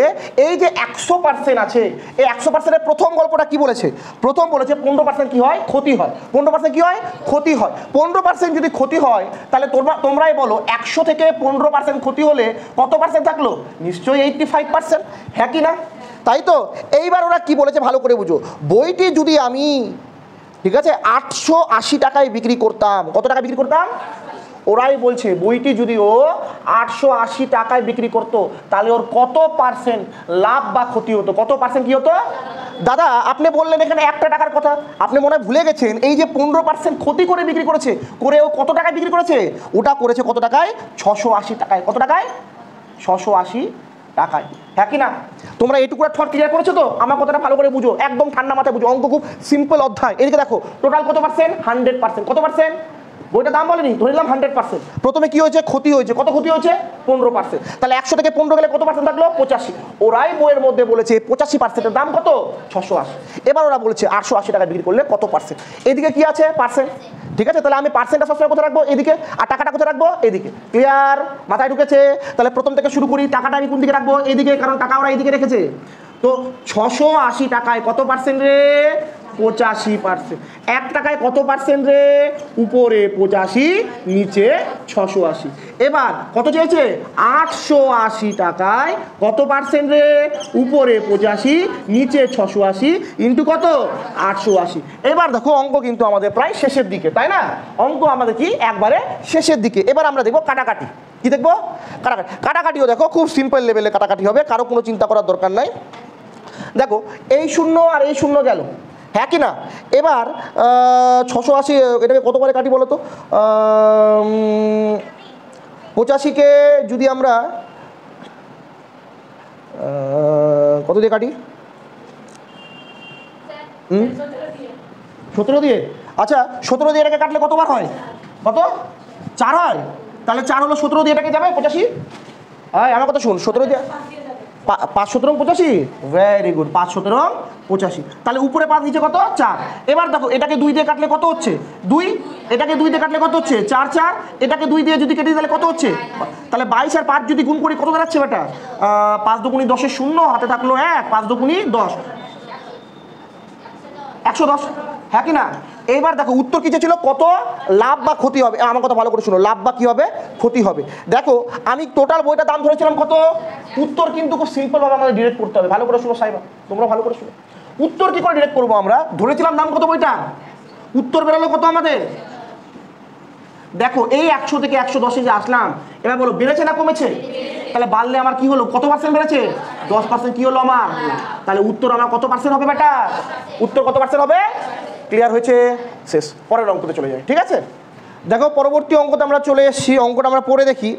এই যে 100% আছে, এই 100%-এর প্রথম গল্পটা কি বলেছে? প্রথম বলেছে 15% কি হয়? ক্ষতি হয়। 15% কি হয়? ক্ষতি হয়। 15% যদি ক্ষতি হয়, তাহলে তোমরাই বলো 100 থেকে 15% ক্ষতি হলে কত পার্সেন্ট থাকলো? নিশ্চয়ই 85%। হ্যাঁ কি না? তাই তো? এইবার ওরা কি বলেছে ভালো করে বুঝো। বইটি যদি আমি, ঠিক আছে, 880 টাকায় বিক্রি করতাম, কত টাকা বিক্রি করতাম? ওরাই বলছে বইটি যদি ও 880 টাকায় বিক্রি করতো তাহলে ওর কত পার্সেন্ট লাভ বা ক্ষতি হতো, কত পার্সেন্ট কি হতো? দাদা আপনি বললেন এখানে 1 টাকার কথা, আপনি মনে হয় ভুলে গেছেন এই যে 15% ক্ষতি করে বিক্রি করেছে, করে ও কত টাকায় বিক্রি করেছে? ওটা করেছে কত টাকায়? 680 টাকায়। কত টাকায়? 680 টাকায়। হ্যাঁ কি না? তোমরা এইটুকু ঠট ক্লিয়ার করেছো তো? আমার কথাটা ভালো করে বুঝো, একদম ঠান্ডা মাথায় বুঝো, অঙ্ক খুব সিম্পল অধ্যায়। এদিকে দেখো টোটাল কত পার্সেন্ট? 100%। কত পার্সেন্ট? বইটা দাম বলেনি, ধরে নিলাম 100%। প্রথমে কি হয়েছে? ক্ষতি হয়েছে। কত ক্ষতি হয়েছে? 15%। তাহলে 100 থেকে 15 গেলে কত পার্সেন্ট থাকলো? 85। ওরাই বইয়ের মধ্যে বলেছে 85%-এর দাম কত? 680। এবার ওরা বলেছে 880 টাকা বিক্রি করলে কত পার্সেন্ট। এদিকে কি আছে? পার্সেন্ট। ঠিক আছে, তাহলে আমি পার্সেন্টটা সবসময় কোথায় রাখবো? এদিকে। আর টাকাটা কোথায় রাখবো? এদিকে। ক্লিয়ার? মাথায় ঢুকেছে? তাহলে প্রথম থেকে শুরু করি। টাকাটা আমি কোন দিকে রাখবো? এদিকে, কারণ টাকা ওরা এদিকে রেখেছে। তো 680 টাকায় কত পার্সেন্ট রে? 85%। 1 টাকায় কত পার্সেন্ট রে? উপরে 85, নিচে 680। এবার কত চেয়েছে? 880 টাকায় কত পার্সেন্ট রে? উপরে 85, নিচে 680, ইন্টু কত? 880। এবার দেখো অঙ্ক কিন্তু আমাদের প্রায় শেষের দিকে, তাই না? অঙ্ক আমাদের কি একবারে শেষের দিকে। এবার আমরা দেখবো কাটাকাটি। কি দেখবো? কাটাকাটি। কাটাকাটিও দেখো খুব সিম্পল লেভেলে কাটাকাটি হবে, কারো কোনো চিন্তা করার দরকার নাই। দেখো এই শূন্য আর এই শূন্য গেল, হ্যাঁ কি না? এবার 680 এটাকে কত করে কাটি বলো তো? 85কে যদি আমরা কত দিয়ে কাটি? 17 দিয়ে। আচ্ছা 17 দিয়ে এটাকে কাটলে কতবার হয়? কত? 4 হয়। তাহলে 4 হলো 17 দিয়ে এটাকে যাবে 85। হ্যাঁ আমার কথা শুন, 17 দিয়ে 5 17 85। Very good, 5 17 85। তাহলে উপরে 5, নিচে কত? 4। এবার দেখো এটাকে 2 দিয়ে কাটলে কত হচ্ছে? 2। এটাকে 2 দিয়ে কাটলে কত হচ্ছে? 4 4। এটাকে 2 দিয়ে যদি কেটে তাহলে কত হচ্ছে? তাহলে 22 আর 5 যদি গুণ করি কত দাঁড়াচ্ছে বেটা? 5 দুগুণি 10 0, হাতে থাকলো 1, 5 দুগুণি 10, 110। হ্যাঁ কি না? এইবার দেখো উত্তর কি ছিল? কত লাভ বা ক্ষতি হবে? আমার কথা ভালো করে শুনো, লাভ বা কি হবে? ক্ষতি হবে। দেখো আমি টোটাল বইটার দাম ধরেছিলাম কত? উত্তর কিন্তু খুব সিম্পল ভাবে আমাদের ডিরেক্ট করতে হবে। ভালো করে শুনো সাইবা, তোমরা ভালো করে শুনো। উত্তর কি করে ডিরেক্ট করবো? আমরা ধরেছিলাম দাম কত বইটা, উত্তর বেরোলো কত আমাদের? দেখো এই 100 থেকে 110 যে আসলাম, এবার বলো বেড়েছে না কমেছে? তাহলে বাড়লে আমার কি হলো? কত পার্সেন্ট বেড়েছে? 10%। কি হলো আমার? তাহলে উত্তর আমার কত পার্সেন্ট হবে বেটা? উত্তর কত পার্সেন্ট হবে? ক্লিয়ার হয়েছে? শেষ। পরের অঙ্কতে চলে যাই, ঠিক আছে? দেখো পরবর্তী অঙ্কতে আমরা চলে এসেছি, অঙ্কটা আমরা পড়ে দেখি।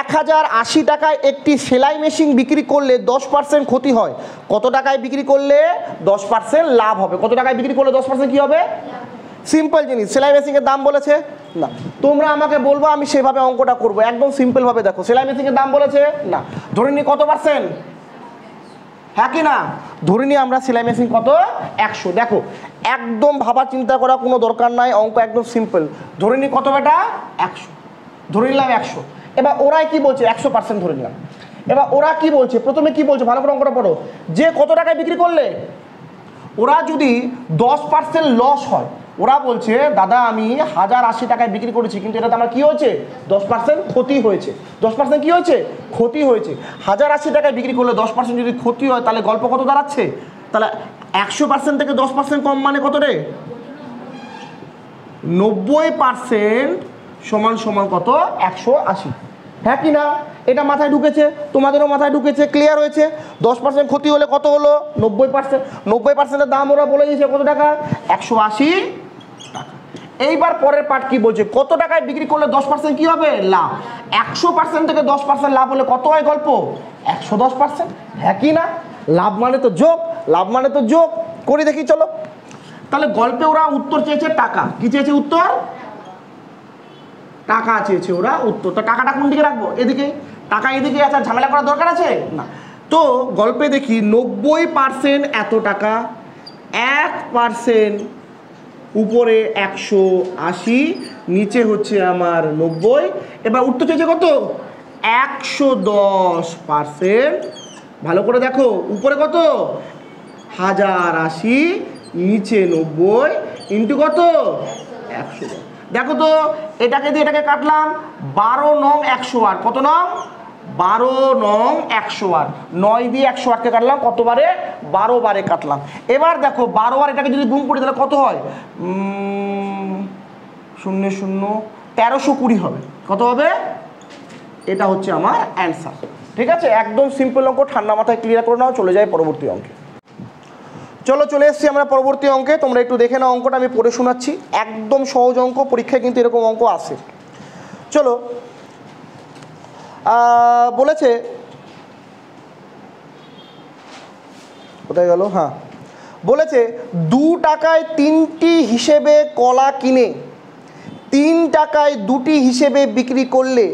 1080 টাকায় একটি সেলাই মেশিন বিক্রি করলে 10% ক্ষতি হয়, কত টাকায় বিক্রি করলে 10% লাভ হবে? কত টাকায় বিক্রি করলে 10% কি হবে? সিম্পল জিনিস, সেলাই মেশিনের দাম বলেছে না, তোমরা আমাকে বলবো আমি সেভাবে অঙ্কটা করবো, একদম সিম্পল ভাবে। দেখো সেলাই মেশিনের দাম বলেছে না, ধরে নি কত পার্সেন্ট, হ্যাঁ কি না? ধরে নি আমরা সেলাই মেশিন কত? 100। দেখো একদম ভাবা চিন্তা করা কোনো দরকার নাই, অঙ্ক একদম সিম্পল। ধরে নি কত বেটা? 100। ধরে নিলাম 100। এবার ওরাই কি বলছে? 100% ধরে নিলাম। এবার ওরা কি বলছে? প্রথমে কি বলছে ভালো করে অঙ্কটা পড়ো, যে কত টাকায় বিক্রি করলে? ওরা যদি 10% লস হয়, ওরা বলছে দাদা আমি 1080 টাকায় বিক্রি করেছি, কিন্তু এটাতে আমার কি হয়েছে? 10% ক্ষতি হয়েছে। 10% কি হয়েছে? ক্ষতি হয়েছে। 1080 টাকায় বিক্রি করলে 10% যদি ক্ষতি হয়, তাহলে গল্প কত দাঁড়াচ্ছে? তাহলে 100% থেকে 10% কম মানে কত রে? 90% সমান সমান কত? 180। হ্যাঁ কি না? এটা মাথায় ঢুকেছে, তোমাদেরও মাথায় ঢুকেছে, ক্লিয়ার হয়েছে? 10% ক্ষতি হলে কত হলো? 90%। 90%-এর দাম ওরা বলে দিয়েছে কত টাকা? 180 টাকা। এইবার পরের পার্ট কি বলছে? কত টাকায় বিক্রি করলে 10% কি হবে? লাভ। 100% থেকে 10% লাভ হলে কত হয় গল্প? 110%। হ্যাঁ কি না? লাভ মানে তো যোগ, লাভ মানে তো যোগ। করি দেখি চলো। তাহলে গল্পে ওরা উত্তর চেয়েছে টাকা। কি চেয়েছে? উত্তর টাকা চেয়েছে ওরা, উত্তর। তো টাকাটা কোন দিকে রাখবো? এদিকে। টাকা এদিকে আছে, ঝামেলা করার দরকার আছে না। তো গল্পে দেখি 90% এত টাকা, 1% উপরে 180, নিচে হচ্ছে আমার 90। এবার উত্তর চেয়েছে কত? 110%। ভালো করে দেখো, উপরে কত? 1080, নিচে 90, ইন্টু কত? 110। দেখো তো এটাকে দিয়ে এটাকে কাটলাম, 12 নং 108। কত নং? 12 নং 108। 9 দিয়ে 108কে কাটলাম কতবারে? 12 বারে কাটলাম। এবার দেখো 12 বার এটাকে যদি গুণ করি তাহলে কত হয়? 0 0 1320 হবে। কত হবে? এটা হচ্ছে আমার অ্যান্সার। ঠিক আছে, একদম সিম্পল অঙ্ক, ঠান্ডা মাথায় ক্লিয়ার করে নাও, চলে যায় পরবর্তী অঙ্কে। চলো চলে এসেছি আমরা পরবর্তী অঙ্কে। তোমরা একটু দেখে নাও অঙ্কটা, আমি পড়ে শোনাচ্ছি। একদম সহজ অঙ্ক, পরীক্ষায় কিন্তু এরকম অঙ্ক আসে। চলো, বলেছে কোথায় গেল, হ্যাঁ বলেছে 2 টাকায় 3টি হিসেবে কলা কিনে 3 টাকায় 2টি হিসেবে বিক্রি করলে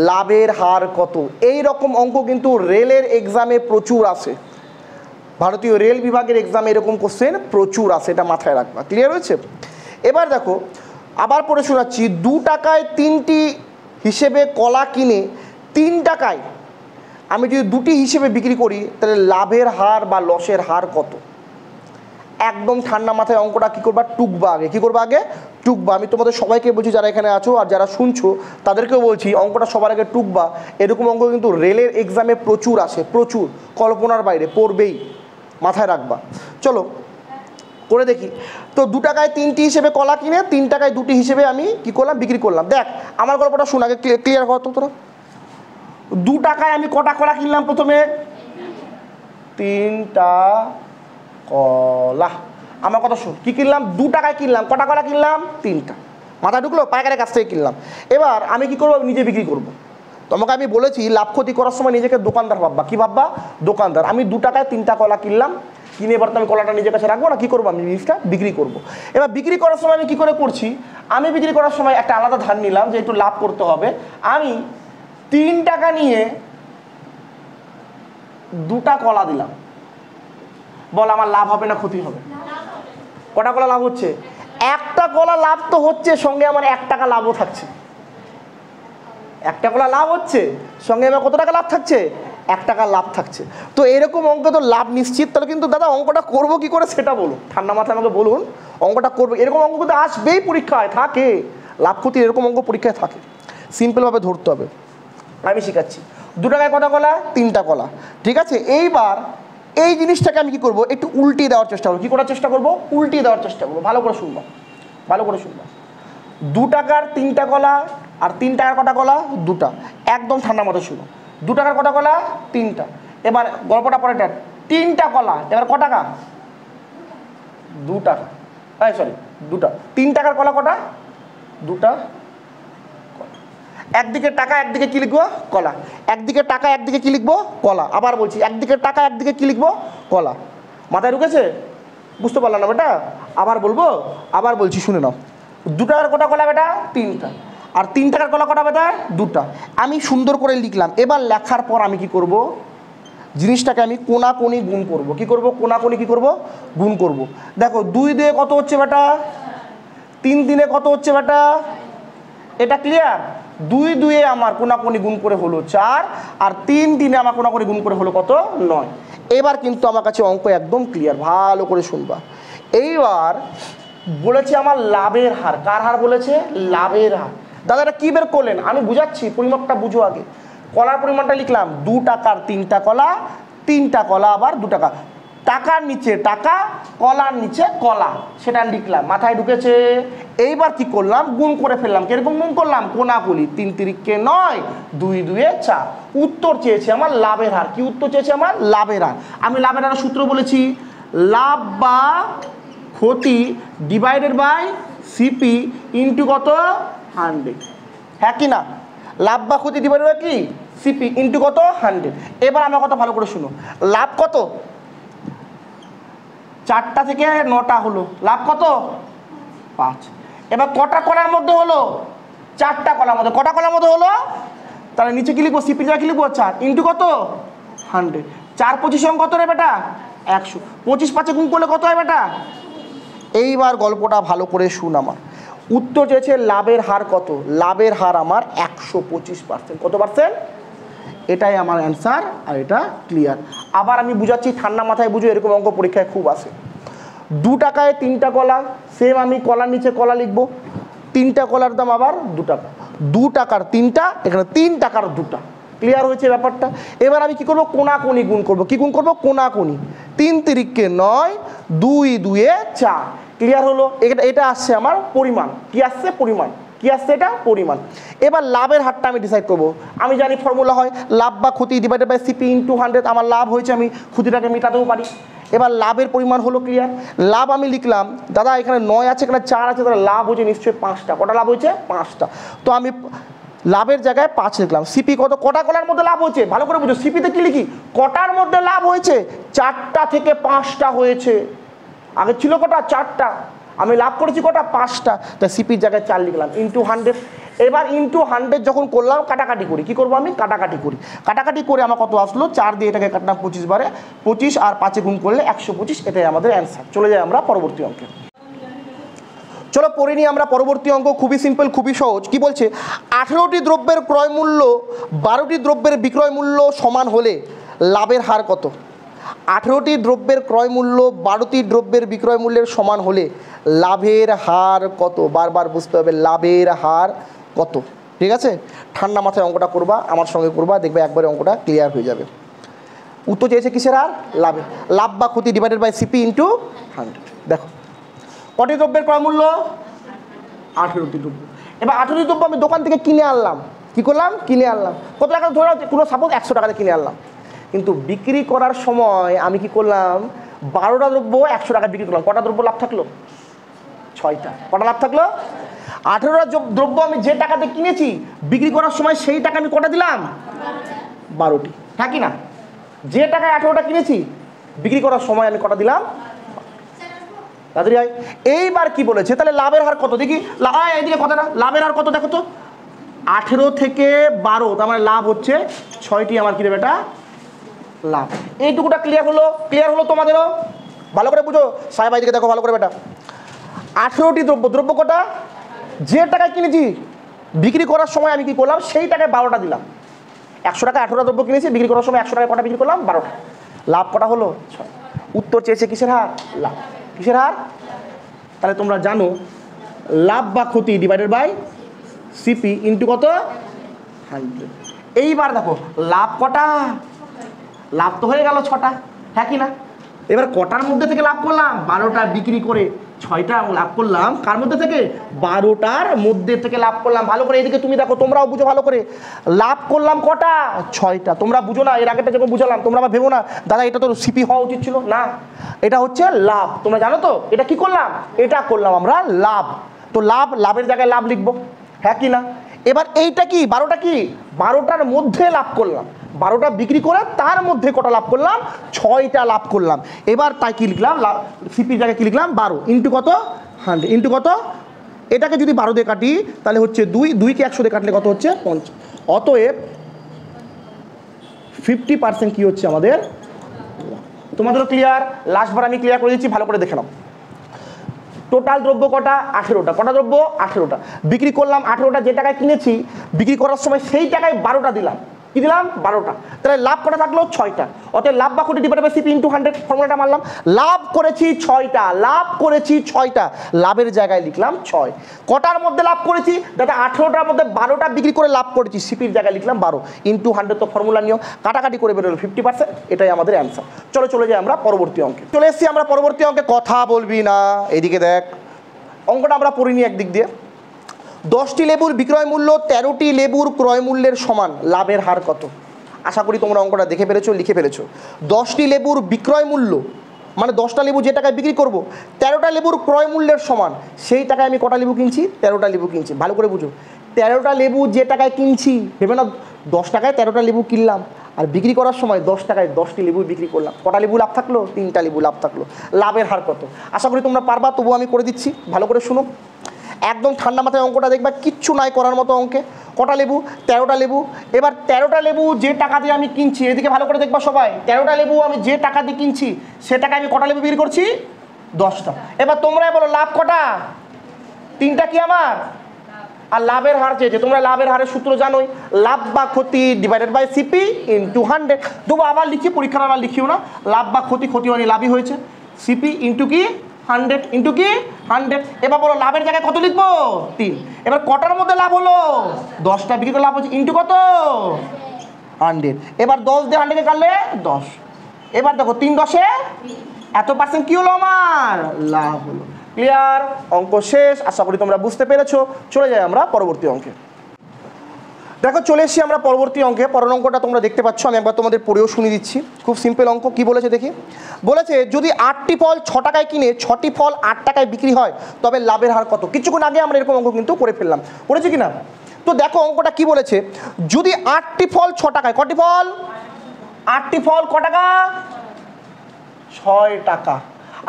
লাভের হার কত? এই রকম অঙ্ক কিন্তু রেলের এক্সামে প্রচুর আসে, ভারতীয় রেল বিভাগের এক্সামে এরকম কোশ্চেন প্রচুর আসে, এটা মাথায় রাখবা। ক্লিয়ার হয়েছে? এবার দেখো আবার পড়ে শোনাচ্ছি। 2 টাকায় 3টি হিসেবে কলা কিনে 3 টাকায় আমি যদি 2টি হিসেবে বিক্রি করি তাহলে লাভের হার বা লসের হার কত? একদম ঠান্ডা মাথায় অঙ্কটা কী করবা, টুকবা আগে। কী করবা আগে? টুকবা। আমি তোমাদের সবাইকে বলছি, যারা এখানে আছো আর যারা শুনছো তাদেরকেও বলছি, অঙ্কটা সবার আগে টুকবা। এরকম অঙ্ক কিন্তু রেলের এক্সামে প্রচুর আসে, প্রচুর, কল্পনার বাইরে, পড়বেই, মাথায় রাখবা। চলো করে দেখি। তো 2 টাকায় 3টি হিসেবে কলা কিনে 3 টাকায় 2টি হিসেবে আমি কী করলাম, বিক্রি করলাম। দেখ আমার গল্পটা শোন আগে, ক্লিয়ার কর তো তোরা। 2 টাকায় আমি কটা কলা কিনলাম? প্রথমে 3টা কলা। আমার কথা শোন, কী কিনলাম? 2 টাকায় কিনলাম। কটা কলা কিনলাম? 3টা। মাথায় ঢুকলো? পাইকারের কাছ থেকে কিনলাম। এবার আমি কী করবো? নিজে বিক্রি করব। তোমাকে আমি বলেছি লাভ ক্ষতি করার সময় নিজেকে দোকানদার ভাববা। কী ভাববা? দোকানদার। আমি 2 টাকায় 3টা কলা কিনলাম, কিনে এবার তো আমি কলাটা নিজের কাছে রাখবো না, কী করবো? আমি জিনিসটা বিক্রি করব। এবার বিক্রি করার সময় আমি কী করে করছি? আমি বিক্রি করার সময় একটা আলাদা ধার নিলাম যে একটু লাভ করতে হবে। আমি 3 টাকা নিয়ে 2টা কলা দিলাম। বল আমার লাভ হবে না ক্ষতি হবে? কটা কলা লাভ হচ্ছে? একটা কলা লাভ তো হচ্ছে, সঙ্গে আমার 1 টাকা লাভও থাকছে। একটা কলা লাভ হচ্ছে, সঙ্গে আমার কত টাকা লাভ থাকছে? 1 টাকা লাভ থাকছে। তো এরকম অঙ্ক তো লাভ নিশ্চিত। তাহলে কিন্তু দাদা অঙ্কটা করবো কি করে সেটা বলুন, ঠান্ডা মাথায় আমাকে বলুন। অঙ্কটা করবো, এরকম অঙ্ক কিন্তু আসবেই পরীক্ষায়, থাকে লাভ ক্ষতি, এরকম অঙ্ক পরীক্ষায় থাকে। সিম্পলভাবে ধরতে হবে, আমি শেখাচ্ছি। 2 টাকায় কটা কলা? 3টা কলা। ঠিক আছে, এইবার এই জিনিসটাকে আমি কী করবো? একটু উল্টিয়ে দেওয়ার চেষ্টা করবো। কী করার চেষ্টা করবো? উল্টিয়ে দেওয়ার চেষ্টা করবো। ভালো করে শুনবা, ভালো করে শুনবা। 2 টাকার 3টা কলা আর 3 টাকার কটা কলা? 2টা। একদম ঠান্ডা মতো শুনো। 2 টাকার কটা কলা? 3টা। এবার গল্পটা পরেটা, 3টা কলা, এবার ক টাকা? 2 টাকা। সরি 2টা। 3 টাকার কলা কটা? 2টা। একদিকে টাকা, একদিকে কি লিখবো? কলা। একদিকে টাকা, একদিকে কি লিখবো? কলা। আবার বলছি, একদিকে টাকা, একদিকে কি লিখবো? কলা। মাথায় ঢুকেছে? বুঝতে পারলাম না বেটা? আবার বলবো, আবার বলছি, শুনে নাও। 2 টাকার কটা কলা বেটা? 3টা। আর 3 টাকার কলা কটা বেটা? 2টা। আমি সুন্দর করে লিখলাম। এবার লেখার পর আমি কি করব? জিনিসটাকে আমি কোনাকুনি গুণ করব। কি করব? কোনাকুনি কি করব? গুণ করব। দেখো 2 দিয়ে কত হচ্ছে বেটা? 3 দিনে কত হচ্ছে বেটা? এটা ক্লিয়ার? 2 2-এ আমার কোনাকুনি গুণ করে হলো 4, আর 3 দিনে আমার কোনাকুনি গুণ করে হলো কত? 9। এবার কিন্তু আমার কাছে অঙ্ক একদম ক্লিয়ার, ভালো করে শুনবা। এইবার বলেছে আমার লাভের হার। কার হার বলেছে? লাভের হার। দাদা এটা কী বের করলেন? আমি বুঝাচ্ছি, পরিমাপটা বুঝো আগে। কলার পরিমাণটা লিখলাম, 2 টাকার 3টা কলা, 3টা কলা আবার 2 টাকা। টাকার নিচে টাকা, কলার নিচে কলা, সেটা লিখলাম। মাথায় ঢুকেছে? এইবার কি করলাম? গুণ করে ফেললাম। কিরকম গুণ করলাম? কোনাকুনি। 3 3-কে 9, 2 2-এ 4। উত্তর চেয়েছে আমার লাভের হার। কি উত্তর চেয়েছে আমার? লাভের হার। আমি লাভের হারের সূত্র বলেছি, লাভ বা ক্ষতি ডিভাইডেড বাই সিপি ইন্টু কত? 100। হ্যাঁ কি না? লাভ বা ক্ষতি ডিভাইডেড বাই কি? সিপি ইন্টু কত? 100। এবার আমার কথা ভালো করে শুনো। লাভ কত? 4টা থেকে 9টা হলো। লাভ কত? 5। এবার কটা কলার মধ্যে হলো? 4টা কলার মধ্যে। কটা কলার মধ্যে হলো? তাহলে নিচে কি লিখবো? সিপি যা কি লিখবো? 4 ইন্টু কত? 100। 4 25 কত রে বেটা? 100। 25 5-এ গুণ করলে কত হয় বেটা? এইবার গল্পটা ভালো করে শুন আমার। উত্তর চেয়েছে লাভের হার কত? লাভের হার আমার 125%। কত পার্সেন্ট? এটাই আমার অ্যান্সার, আর এটা ক্লিয়ার। আবার আমি বুঝাচ্ছি, ঠান্ডা মাথায় বুঝো, এরকম অঙ্ক পরীক্ষায় খুব আসে। 2 টাকায় 3টা কলা, সেম আমি কলার নিচে কলা লিখবো। 3টা কলার দাম আবার 2 টাকা। 2 টাকার 3টা, এখানে 3 টাকার 2টা। ক্লিয়ার হয়েছে ব্যাপারটা? এবার আমি কি করব? কোনাকুনি গুণ করব। কি গুণ করব? কোনাকুনি। 3 3-কে 9, 2 2-এ 4। ক্লিয়ার হলো? এটা আসছে আমার পরিমাণ। কি আসছে? পরিমাণ। কি আসছে এটা পরিমাণ। এবার লাভের হারটা আমি ডিসাইড করবো। আমি জানি ফর্মুলা হয় লাভ বা ক্ষতি ডিভাইডেড বাই সিপি ইন্টু 100। আমার লাভ হয়েছে, আমি ক্ষতিটাকে মেটাতেও পারি। এবার লাভের পরিমাণ হলো ক্লিয়ার। লাভ আমি লিখলাম, দাদা এখানে 9 আছে, এখানে 4 আছে, তাহলে লাভ হয়েছে নিশ্চয়ই 5টা। কটা লাভ হয়েছে? 5টা। তো আমি লাভের জায়গায় 5 লিখলাম। সিপি কত? কটার মধ্যে লাভ হয়েছে? ভালো করে বুঝো, সিপিতে কি লিখি? কটার মধ্যে লাভ হয়েছে? 4টা থেকে 5টা হয়েছে। আগে ছিল কটা? 4টা। আমি লাভ করেছি কটা? 5টা। তাই সিপির জায়গায় 4 লিখলাম ইন্টু 100। এবার ইন্টু 100 যখন করলাম, কাটাকাটি করি। কি করবো আমি? কাটাকাটি করি। কাটাকাটি করে আমার কত আসলো? 4 দিয়ে এটাকে কাটলাম 25 বারে, 25 আর 5 গুণ করলে 125। এটাই আমাদের অ্যান্সার। চলে যাই আমরা পরবর্তী অঙ্কে। চলো পড়ে নিই আমরা পরবর্তী অঙ্ক। খুবই সিম্পল, খুবই সহজ। কি বলছে? 18টি দ্রব্যের ক্রয় মূল্য 12টি দ্রব্যের বিক্রয় মূল্য সমান হলে লাভের হার কত? 18টি দ্রব্যের ক্রয় মূল্য 12টি দ্রব্যের বিক্রয় মূল্যের সমান হলে লাভের হার কত? বারবার বুঝতে হবে, লাভের হার কত। ঠিক আছে? ঠান্ডা মাথায় অঙ্কটা করবা, আমার সঙ্গে করবা, দেখবে একবারে অঙ্কটা ক্লিয়ার হয়ে যাবে। উত্তর চেয়েছে কিসের হার? লাভের। লাভ বা ক্ষতি ডিভাইডেড বাই সিপি ইন্টু 100। দেখো কটি দ্রব্যের ক্রয় মূল্য? 18টি দ্রব্য। এবার 18টি দ্রব্য আমি দোকান থেকে কিনে আনলাম। কি করলাম? কিনে আনলাম। কত টাকা? ধরো কোনো সাপোজ 100 টাকাতে কিনে আনলাম। কিন্তু বিক্রি করার সময় আমি কি করলাম? 12টা দ্রব্য 100 টাকা বিক্রি করলাম। কটা দ্রব্য লাভ থাকলো? 6টা। কটা লাভ থাকলো? 18টা দ্রব্য আমি যে টাকাতে কিনেছি, বিক্রি করার সময় সেই টাকা আমি কটা দিলাম? 12টি। হ্যাঁ কি না? যে টাকায় 18টা কিনেছি, বিক্রি করার সময় আমি কটা দিলাম? তাড়াতাড়ি হয়। এইবার কি বলেছে? তাহলে লাভের হার কত দেখি। এইদিকে কথাটা, লাভের হার কত দেখো তো। 18 থেকে 12, তার মানে লাভ হচ্ছে 6টি। আমার কি রে বেটা? লাভ। এইটুকুটা ক্লিয়ার হলো? ক্লিয়ার হলো তোমাদেরও? ভালো করে বুঝো। সাহেব এইদিকে দেখো ভালো করে বেটা। 18টি দ্রব্য, দ্রব্য কটা? যে টাকায় কিনেছি, বিক্রি করার সময় আমি কি করলাম? সেই টাকায় 12টা দিলাম। 100 টাকায় 18টা দ্রব্য কিনেছি, বিক্রি করার সময় 100 টাকায় কটা বিক্রি করলাম? 12টা। লাভ কটা হলো? 6। উত্তর চেয়েছে কিসের হার? লাভ। কিসের হার? তাহলে তোমরা জানো লাভ বা ক্ষতি ডিভাইডেড বাই সিপি ইন্টু কত? 100। এইবার দেখো লাভ কটা? লাভ তো হয়ে গেল 6টা। হ্যাঁ কি না? এবার কটার মধ্যে থেকে লাভ করলাম? 12টা বিক্রি করে 6টা লাভ করলাম। কার মধ্যে থেকে? 12টার মধ্যে থেকে লাভ করলাম। ভালো করে এদিকে তুমি দেখো, তোমরাও বুঝো ভালো করে। লাভ করলাম কটা? 6টা। তোমরা বুঝো না, এর আগেটা যখন বুঝালাম তোমরা আবার ভেবো না দাদা এটা তো সিপি হওয়া উচিত ছিল। না, এটা হচ্ছে লাভ। তোমরা জানো তো এটা কি করলাম? এটা করলাম আমরা লাভ। তো লাভ, লাভের জায়গায় লাভ লিখবো। হ্যাঁ কি না? এবার এইটা কি? 12টা কি? 12টার মধ্যে লাভ করলাম। 12টা বিক্রি করে তার মধ্যে কটা লাভ করলাম? 6টা লাভ করলাম। এবার তাই কি লিখলাম? সিপির জায়গায় কি লিখলাম? 12 ইন্টু কত? 100 ইন্টু কত? এটাকে যদি 12 দিয়ে কাটি তাহলে হচ্ছে 2, 2কে 100 দিয়ে কাটলে কত হচ্ছে? 50। অতএব 50% কি হচ্ছে আমাদের? তোমাদেরও ক্লিয়ার? লাস্টবার আমি ক্লিয়ার করে দিচ্ছি, ভালো করে দেখে নাও। টোটাল দ্রব্য কটা? 18টা। কটা দ্রব্য? 18টা। বিক্রি করলাম 18টা। যে টাকায় কিনেছি, বিক্রি করার সময় সেই টাকায় 12টা দিলাম। কি দিলাম? 12টা। তাহলে লাভ কটা থাকলো? 6টা। অতএব লাভ বা ক্ষতি ডিভাইডেড বাই সিপি ইন্টু 100 ফর্মুলাটা মারলাম। লাভ করেছি 6টা। লাভ করেছি 6টা। লাভের জায়গায় লিখলাম 6। কটার মধ্যে লাভ করেছি? দাদা 18টার মধ্যে 12টা বিক্রি করে লাভ করেছি। সিপির জায়গায় লিখলাম 12 ইন্টু 100। তো ফর্মুলা নিও, কাটাকাটি করে বেরোলো 50%। এটাই আমাদের অ্যান্সার। চলে যাই আমরা পরবর্তী অঙ্কে। চলে এসেছি আমরা পরবর্তী অঙ্কে। কথা বলবি না, এদিকে দেখ। অঙ্কটা আমরা পড়িনি একদিক দিয়ে। 10টি লেবুর বিক্রয় মূল্য 13টি লেবুর ক্রয় মূল্যের সমান। লাভের হার কত? আশা করি তোমরা অঙ্কটা দেখে ফেলেছো, লিখে ফেলেছো। 10টি লেবুর বিক্রয় মূল্য মানে 10টা লেবু যে টাকায় বিক্রি করব, 13টা লেবুর ক্রয় মূল্যের সমান। সেই টাকায় আমি কটা লেবু কিনছি? 13টা লেবু কিনছি। ভালো করে বুঝো, 13টা লেবু যে টাকায় কিনছি, ভেবে না 10 টাকায় 13টা লেবু কিনলাম, আর বিক্রি করার সময় 10 টাকায় 10টি লেবু বিক্রি করলাম। কটা লেবু লাভ থাকলো? 3টা লেবু লাভ থাকলো। লাভের হার কত? আশা করি তোমরা পারবা, তবু আমি করে দিচ্ছি, ভালো করে শুনো। একদম ঠান্ডা মাথায় অঙ্কটা দেখবা, কিচ্ছু নাই করার মতো অঙ্কে। কটা লেবু? 13টা লেবু। এবার 13টা লেবু যে টাকা দিয়ে আমি কিনছি, এদিকে ভালো করে দেখবা সবাই। 13টা লেবু আমি যে টাকা দিয়ে কিনছি, সে টাকায় আমি কটা লেবু বিক্রি করছি? 10টা। এবার তোমরাই বলো লাভ কটা? 3টা কি আমার? আর লাভের হার চেয়েছে। তোমরা লাভের হারের সূত্র জানোই, লাভ বা ক্ষতি ডিভাইডেড বাই সিপি ইন্টু 100। তবু আবার লিখি, পরীক্ষার আবার লিখিও না। লাভ বা ক্ষতি, ক্ষতি হয়নি, লাভই হয়েছে। সিপি ইন্টু কি? 100 ইন্টু কি? 100। এবার বলো লাভের জায়গায় কত লিখবো? 3। এবার কটার মধ্যে লাভ হলো? 10টা বিক্রি করে লাভ হচ্ছে, ইন্টু কত? 100। এবার 10 দিয়ে 100কে কাটলে 10। এবার দেখো 3 10-এ এত পার্সেন্ট কি হলো আমার? লাভ হলো। ক্লিয়ার? অঙ্ক শেষ, আশা করি তোমরা বুঝতে পেরেছো। চলে যাই আমরা পরবর্তী অঙ্কে। দেখো চলে এসেছি আমরা পরবর্তী অঙ্কে। পরের অঙ্কটা তোমরা দেখতে পাচ্ছ, আমি একবার তোমাদের পড়েও শুনিয়ে দিচ্ছি। খুব সিম্পল অঙ্ক। কি বলেছে দেখি? বলেছে যদি 8টি ফল 6 টাকায় কিনে 6টি ফল 8 টাকায় বিক্রি হয় তবে লাভের হার কত? কিছুক্ষণ আগে আমরা এরকম অঙ্ক কিন্তু করে ফেললাম, করেছি কি না? তো দেখো অঙ্কটা কি বলেছে, যদি 8টি ফল 6 টাকায়, কটি ফল? 8টি ফল ক টাকা? 6 টাকা।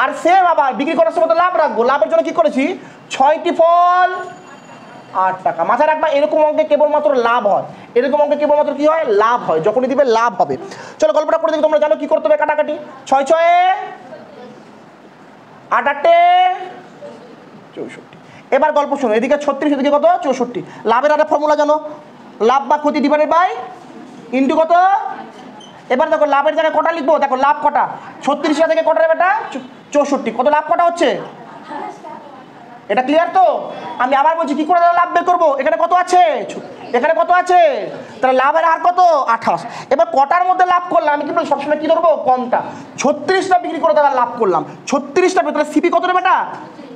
আর সেম আবার বিক্রি করার সময় তো লাভ রাখবো, লাভের জন্য কি করেছি? 6টি ফল 8 টাকা। মাথায় রাখবা এরকম অঙ্কে কেবলমাত্র লাভ হয়, এরকম অঙ্কে কেবলমাত্র কি হয়? লাভ হয়। যখনই দিবে লাভ হবে। চলো গল্পটা করে দেখি। তোমরা জানো কি করতে হবে? কাটাকাটি। 6 6 8 8 64। এবার গল্প শোনো, এদিকে 36, এদিকে কত? 64। লাভের একটা ফর্মুলা জানো, লাভ বা ক্ষতি ডিভাইডেড বাই ইন্টু কত? এবার দেখো লাভের জায়গায় কটা লিখবো, দেখো লাভ কটা? 36 থেকে কটা বেটা? 64। কত লাভ কটা হচ্ছে? এটা ক্লিয়ার তো? আমি আবার বলছি কি করে লাভ বের করবো? এখানে কত আছে? এখানে কত আছে? তাহলে লাভের হার কত? 28। এবার কটার মধ্যে লাভ করলাম? আমি কি বলি সবসময় কি ধরবো? কমটা। 36টা বিক্রি করে তারা লাভ করলাম, 36টা। তাহলে সিপি কত রে বেটা?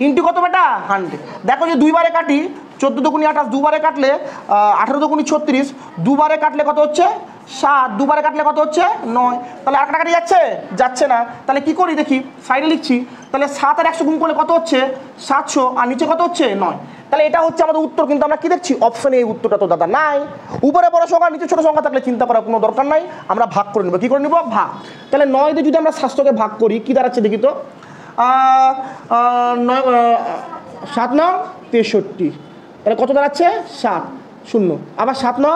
ইন্টু কত বেটা? 100। দেখো যে দুইবারে কাটি, 14 দুগুণি 28, দুবারে কাটলে 18 দুগুণি 36, দুবারে কাটলে কত হচ্ছে? 7, দুবারে কাটলে কত হচ্ছে? 9। তাহলে 8 কাটি যাচ্ছে? যাচ্ছে না। তাহলে কি করি দেখি, সাইডে লিখছি। তাহলে 7 আর 100 গুণ করলে কত হচ্ছে? 700। আর নিচে কত হচ্ছে? 9। তাহলে এটা হচ্ছে আমাদের উত্তর। কিন্তু আমরা কি দেখছি? অপশনে এই উত্তরটা তো দাদা নাই। উপরে বড় সংখ্যা, নিচে ছোট সংখ্যা থাকলে চিন্তা করার কোনো দরকার নাই, আমরা ভাগ করে নেবো। কি করে নেবো? ভাগ। তাহলে 9 দিয়ে যদি আমরা 700কে ভাগ করি কি দাঁড়াচ্ছে দেখি তো? 7 9 63। তাহলে কত দাঁড়াচ্ছে? 7 0। আবার 7 9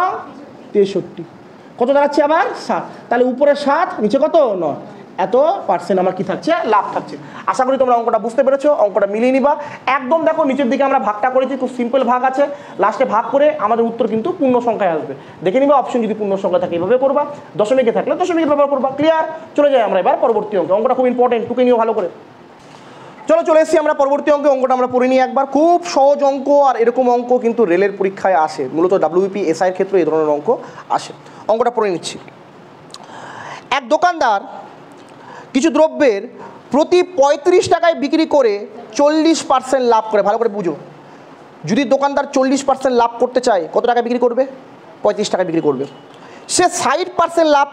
63। কত দাঁড়াচ্ছে? আবার 7। তাহলে উপরে 7, নিচে কত? 9। এত পার্সেন্ট আমার কি থাকছে? লাভ থাকছে। আশা করি তোমরা অঙ্কটা বুঝতে পেরেছো। অঙ্কটা মিলিয়ে নিবা একদম। দেখো নিচের দিকে আমরা ভাগটা করেছি, খুব সিম্পল ভাগ আছে। লাস্টে ভাগ করে আমাদের উত্তর কিন্তু পূর্ণ সংখ্যায় আসবে। দেখে নিবা অপশন যদি পূর্ণ সংখ্যা থাকে এভাবে করবা, দশমিকে থাকলে দশমিকে ব্যবহার করবা। ক্লিয়ার? চলে যাই আমরা এবার পরবর্তী অঙ্ক। অঙ্কটা খুব ইম্পর্টেন্ট, টুকে নিও ভালো করে। চলে এসেছি আমরা পরবর্তী অঙ্কে। অঙ্কটা আমরা পড়ে নিই একবার। খুব সহজ অঙ্ক, আর এরকম অঙ্ক কিন্তু রেলের পরীক্ষায় আসে, মূলত WBP SI এর ক্ষেত্রে এই ধরনের অঙ্ক আসে। অঙ্কটা পড়ে নিচ্ছি। এক দোকানদার কিছু দ্রব্যের প্রতি 35 টাকায় বিক্রি করে 40% লাভ করে। ভালো করে বুঝো, যদি দোকানদার 40% লাভ করতে চায় কত টাকা বিক্রি করবে? 35 টাকা বিক্রি করবে। সে 60% লাভ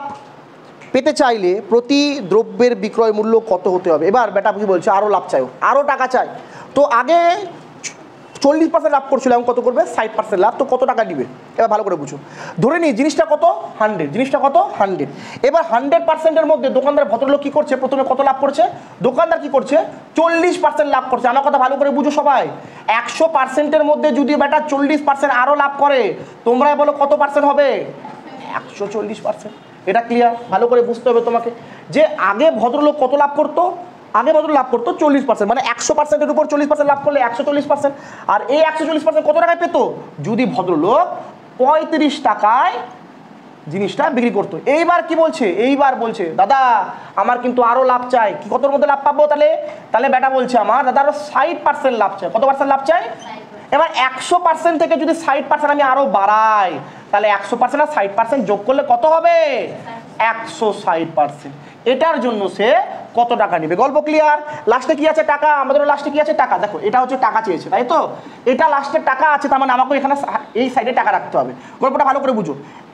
পেতে চাইলে প্রতি দ্রব্যের বিক্রয় মূল্য কত হতে হবে? এবার বেটা কি বলছে? আরও লাভ চাই, আরও টাকা চাই। তো আগে 40% লাভ করছিল, এখন কত করবে? 60% লাভ। তো কত টাকা দিবে? এবার ভালো করে বুঝো। ধরে নিই জিনিসটা কত? 100। জিনিসটা কত? 100। এবার 100%-এর মধ্যে দোকানদার ভদ্রলোক কি করছে? প্রথমে কত লাভ করছে? দোকানদার কি করছে? 40% লাভ করছে। আমার কথা ভালো করে বুঝো সবাই। 100%-এর মধ্যে যদি বেটা 40% আরও লাভ করে, তোমরাই বলো কত পার্সেন্ট হবে? 140%। এটা ক্লিয়ার? ভালো করে বুঝতে হবে তোমাকে যে আগে ভদ্রলোক কত লাভ করতো? আগে ভদ্রলোক লাভ করতো 40%, মানে 100%-এর উপর 40% লাভ করলে 140%। আর এই 140% কত টাকায় পেতো? যদি ভদ্রলোক 35 টাকায় জিনিসটা বিক্রি করতো। এইবার কি বলছে? এইবার বলছে দাদা আমার কিন্তু আরও লাভ চাই। কি কতর মধ্যে লাভ পাবো? তাহলে বেটা বলছে আমার দাদা আরও 60% লাভ চাই। কত পার্সেন্ট লাভ চাই? এবার 100% থেকে যদি 60% আমি আরও বাড়াই, তাহলে 100% আর 60% যোগ করলে কত হবে? 160%। এটার জন্য সে কত টাকা নেবে? গল্প ক্লিয়ার? লাস্টে কি আছে? টাকা। আমাদের লাস্টে কি আছে? টাকা। দেখো এটা হচ্ছে টাকা চেয়েছে, তাই তো? এটা লাস্টে টাকা আছে, তার মানে আমাকে এখানে এই সাইডে টাকা রাখতে হবে। গল্পটা ভালো করে বুঝো।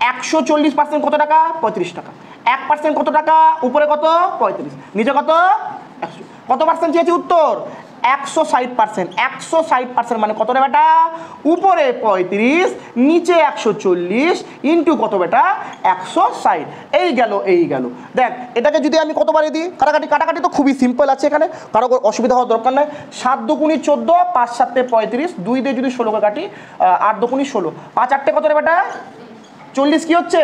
140% কত টাকা? 35 টাকা। 1% কত টাকা? উপরে কত? 35, নিচে কত? 100। কত পার্সেন্ট চেয়েছে? উত্তর 160%। 160% মানে কত রে বেটা? উপরে 35, নিচে 140, ইন্টু কত বেটা? 160। এই গেল, এই গেল। দেখ এটাকে যদি আমি কতবারে দিই? কাটাকাটি তো খুবই সিম্পল আছে, এখানে কারো অসুবিধা হওয়ার দরকার নাই। 7 দুগুণি 14, 5 7 35, 2 দিয়ে যদি 16কে কাটি 8 দুগুণি 16, 5 8 কত রে বেটা? 40 কি হচ্ছে?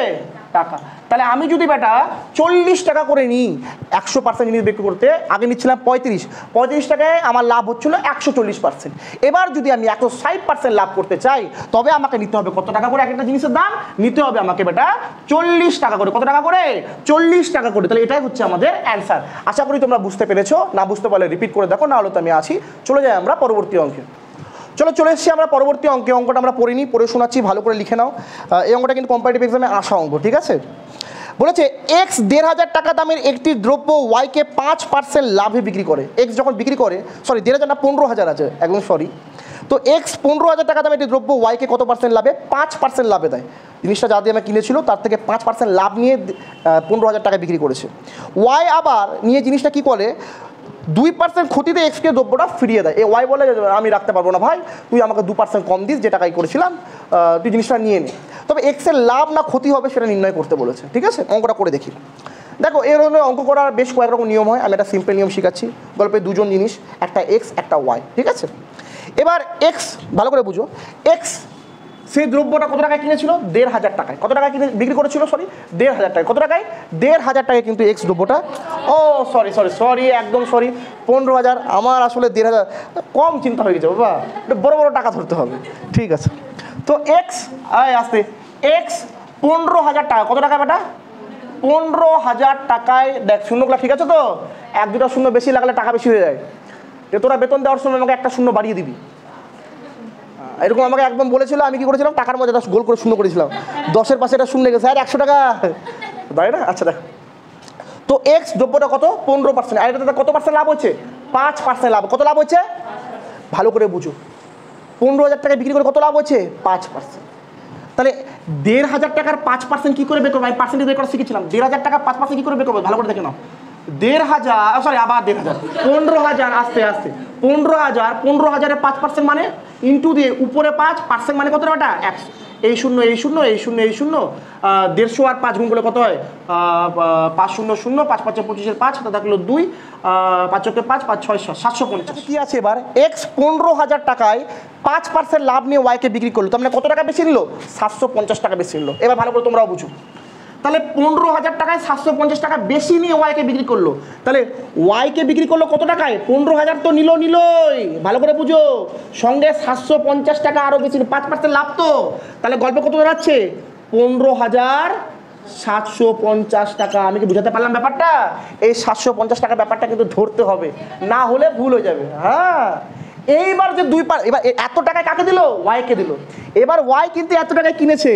টাকা। তাহলে আমি যদি বেটা 40 টাকা করে নিই 100% জিনিস বিক্রি করতে, আগে নিচ্ছিলাম 35 টাকায় আমার লাভ হচ্ছিল 140%। এবার যদি আমি 160% লাভ করতে চাই তবে আমাকে নিতে হবে কত টাকা করে? এক একটা জিনিসের দাম নিতে হবে আমাকে বেটা 40 টাকা করে। কত টাকা করে? 40 টাকা করে। তাহলে এটাই হচ্ছে আমাদের অ্যান্সার। আশা করি তোমরা বুঝতে পেরেছো। না বুঝতে পারলে রিপিট করে দেখো, না হলে তো আমি আছি। চলে যাই আমরা পরবর্তী অঙ্কে। চলে এসেছি আমরা পরবর্তী অঙ্কে। অঙ্কটা আমরা পড়ে শোনাচ্ছি, ভালো করে লিখে নাও। এই অঙ্কটা কিন্তু কম্পারেটিভ এক্সামে আসা অঙ্ক, ঠিক আছে? বলেছে এক্স ১,৫০০ টাকা দামের একটি দ্রব্য ওয়াইকে ৫% লাভে বিক্রি করে। এক্স যখন বিক্রি করে, সরি ১,৫০০ না ১৫,০০০ আছে, একদম সরি। তো এক্স ১৫,০০০ টাকা দামের একটি দ্রব্য ওয়াইকে কত পার্সেন্ট লাভে? 5% লাভে দেয়। জিনিসটা যা দিয়ে আমি কিনেছিল তার থেকে 5% লাভ নিয়ে ১৫,০০০ টাকায় বিক্রি করেছে। ওয়াই আবার নিয়ে জিনিসটা কী করে, 2% ক্ষতিতে এক্সকে দ্রব্যটা ফিরিয়ে দেয়। এ ওয়াই বলে আমি রাখতে পারবো না ভাই, তুই আমাকে 2% কম দিস, যে টাকায় করেছিলাম তুই জিনিসটা নিয়ে নে। তবে এক্সের লাভ না ক্ষতি হবে সেটা নির্ণয় করতে বলেছে। ঠিক আছে, অঙ্কটা করে দেখি। দেখো এর ধরনের অঙ্ক করার বেশ কয়েক রকম নিয়ম হয়, আমি একটা সিম্পল নিয়ম শেখাচ্ছি। গল্পে দুজন জিনিস, একটা এক্স একটা ওয়াই। ঠিক আছে, এবার এক্স ভালো করে বুঝো, এক্স সেই দ্রব্যটা কত টাকায় কিনেছিল? ১,৫০০ টাকায়। কত টাকায় কিনে বিক্রি করেছিল? সরি ১,৫০০ টাকায়। কত টাকায়? ১,৫০০ টাকায় কিন্তু এক্স দ্রব্যটা, ও সরি সরি সরি একদম সরি, ১৫,০০০। আমার আসলে ১,৫০০ কম চিন্তা হয়ে গেছে বাবা, বড় বড় টাকা ধরতে হবে। ঠিক আছে, তো এক্স আসতে এক্স ১৫,০০০ টাকা। কত টাকা বেটা? ১৫,০০০ টাকায়। দেখ শূন্যগুলো ঠিক আছে তো, ১-২টা শূন্য বেশি লাগলে টাকা বেশি হয়ে যায়। যে তোরা বেতন দেওয়ার সময় আমাকে একটা শূন্য বাড়িয়ে দিবি, এরকম আমাকে একদম বলেছিল। আমি কি করেছিলাম, টাকার মধ্যে 10 গোল করে শূন্য করেছিলাম, 10-এর পাশে এটা শূন্য গেছে, আর 100 টাকা তাই না? আচ্ছা দেখ, তো এক্স দ্রব্যটা কত? 15%। আর এটাতে কত পার্সেন্ট লাভ হচ্ছে? 5% লাভ। কত লাভ হচ্ছে? ভালো করে বুঝো, ১৫,০০০ টাকায় বিক্রি করে কত লাভ হচ্ছে? 5%। তাহলে ১,৫০০ টাকার 5% কী করে বের করবো? আমি পার্সেন্টেজ বের করা শিখেছিলাম। ১,৫০০ টাকা 5% কী করে বের করবো? ভালো করে দেখে নাও। ১,৫০০, সরি আবার ১,৫০০, ১৫,০০০, আস্তে আস্তে ১৫,০০০, ১৫,০০০-এর 5% মানে ইন্টু দিয়ে উপরে 5% মানে কত টাকা? 100। এই শূন্য এই শূন্য এই শূন্য এই শূন্য, ১৫০ আর 5 গুণ করলে কত হয়? ৫০০, ৫-৫ 25-এর 5, হাতে থাকলো 2, ৫-৪-৫, ৫-৬ ৭৫০। কি আছে এবার? এক্স ১৫,০০০ টাকায় 5% লাভ নিয়ে ওয়াইকে বিক্রি করলো, তার মানে কত টাকা বেশি নিল? ৭৫০ টাকা বেশি নিল। এবার ভালো করে তোমরাও বুঝো, তাহলে ১৫,০০০ টাকায় ৭৫০ টাকা বেশি নিয়ে ওয়াইকে বিক্রি করলো। তাহলে ওয়াইকে বিক্রি করলো কত টাকায়? ১৫,০০০ তো নিলই, ভালো করে বুঝো, সঙ্গে ৭৫০ টাকা আরও বেশি, 5% লাভ তো। তাহলে গল্পে কত দাঁড়াচ্ছে? ১৫,৭৫০ টাকা। আমি কি বুঝাতে পারলাম ব্যাপারটা? এই ৭৫০ টাকা ব্যাপারটা কিন্তু ধরতে হবে, না হলে ভুল হয়ে যাবে। হ্যাঁ, এইবার যে এবার এত টাকায় কাকে দিল? ওয়াইকে দিল। এবার ওয়াই কিন্তু এত টাকায় কিনেছে,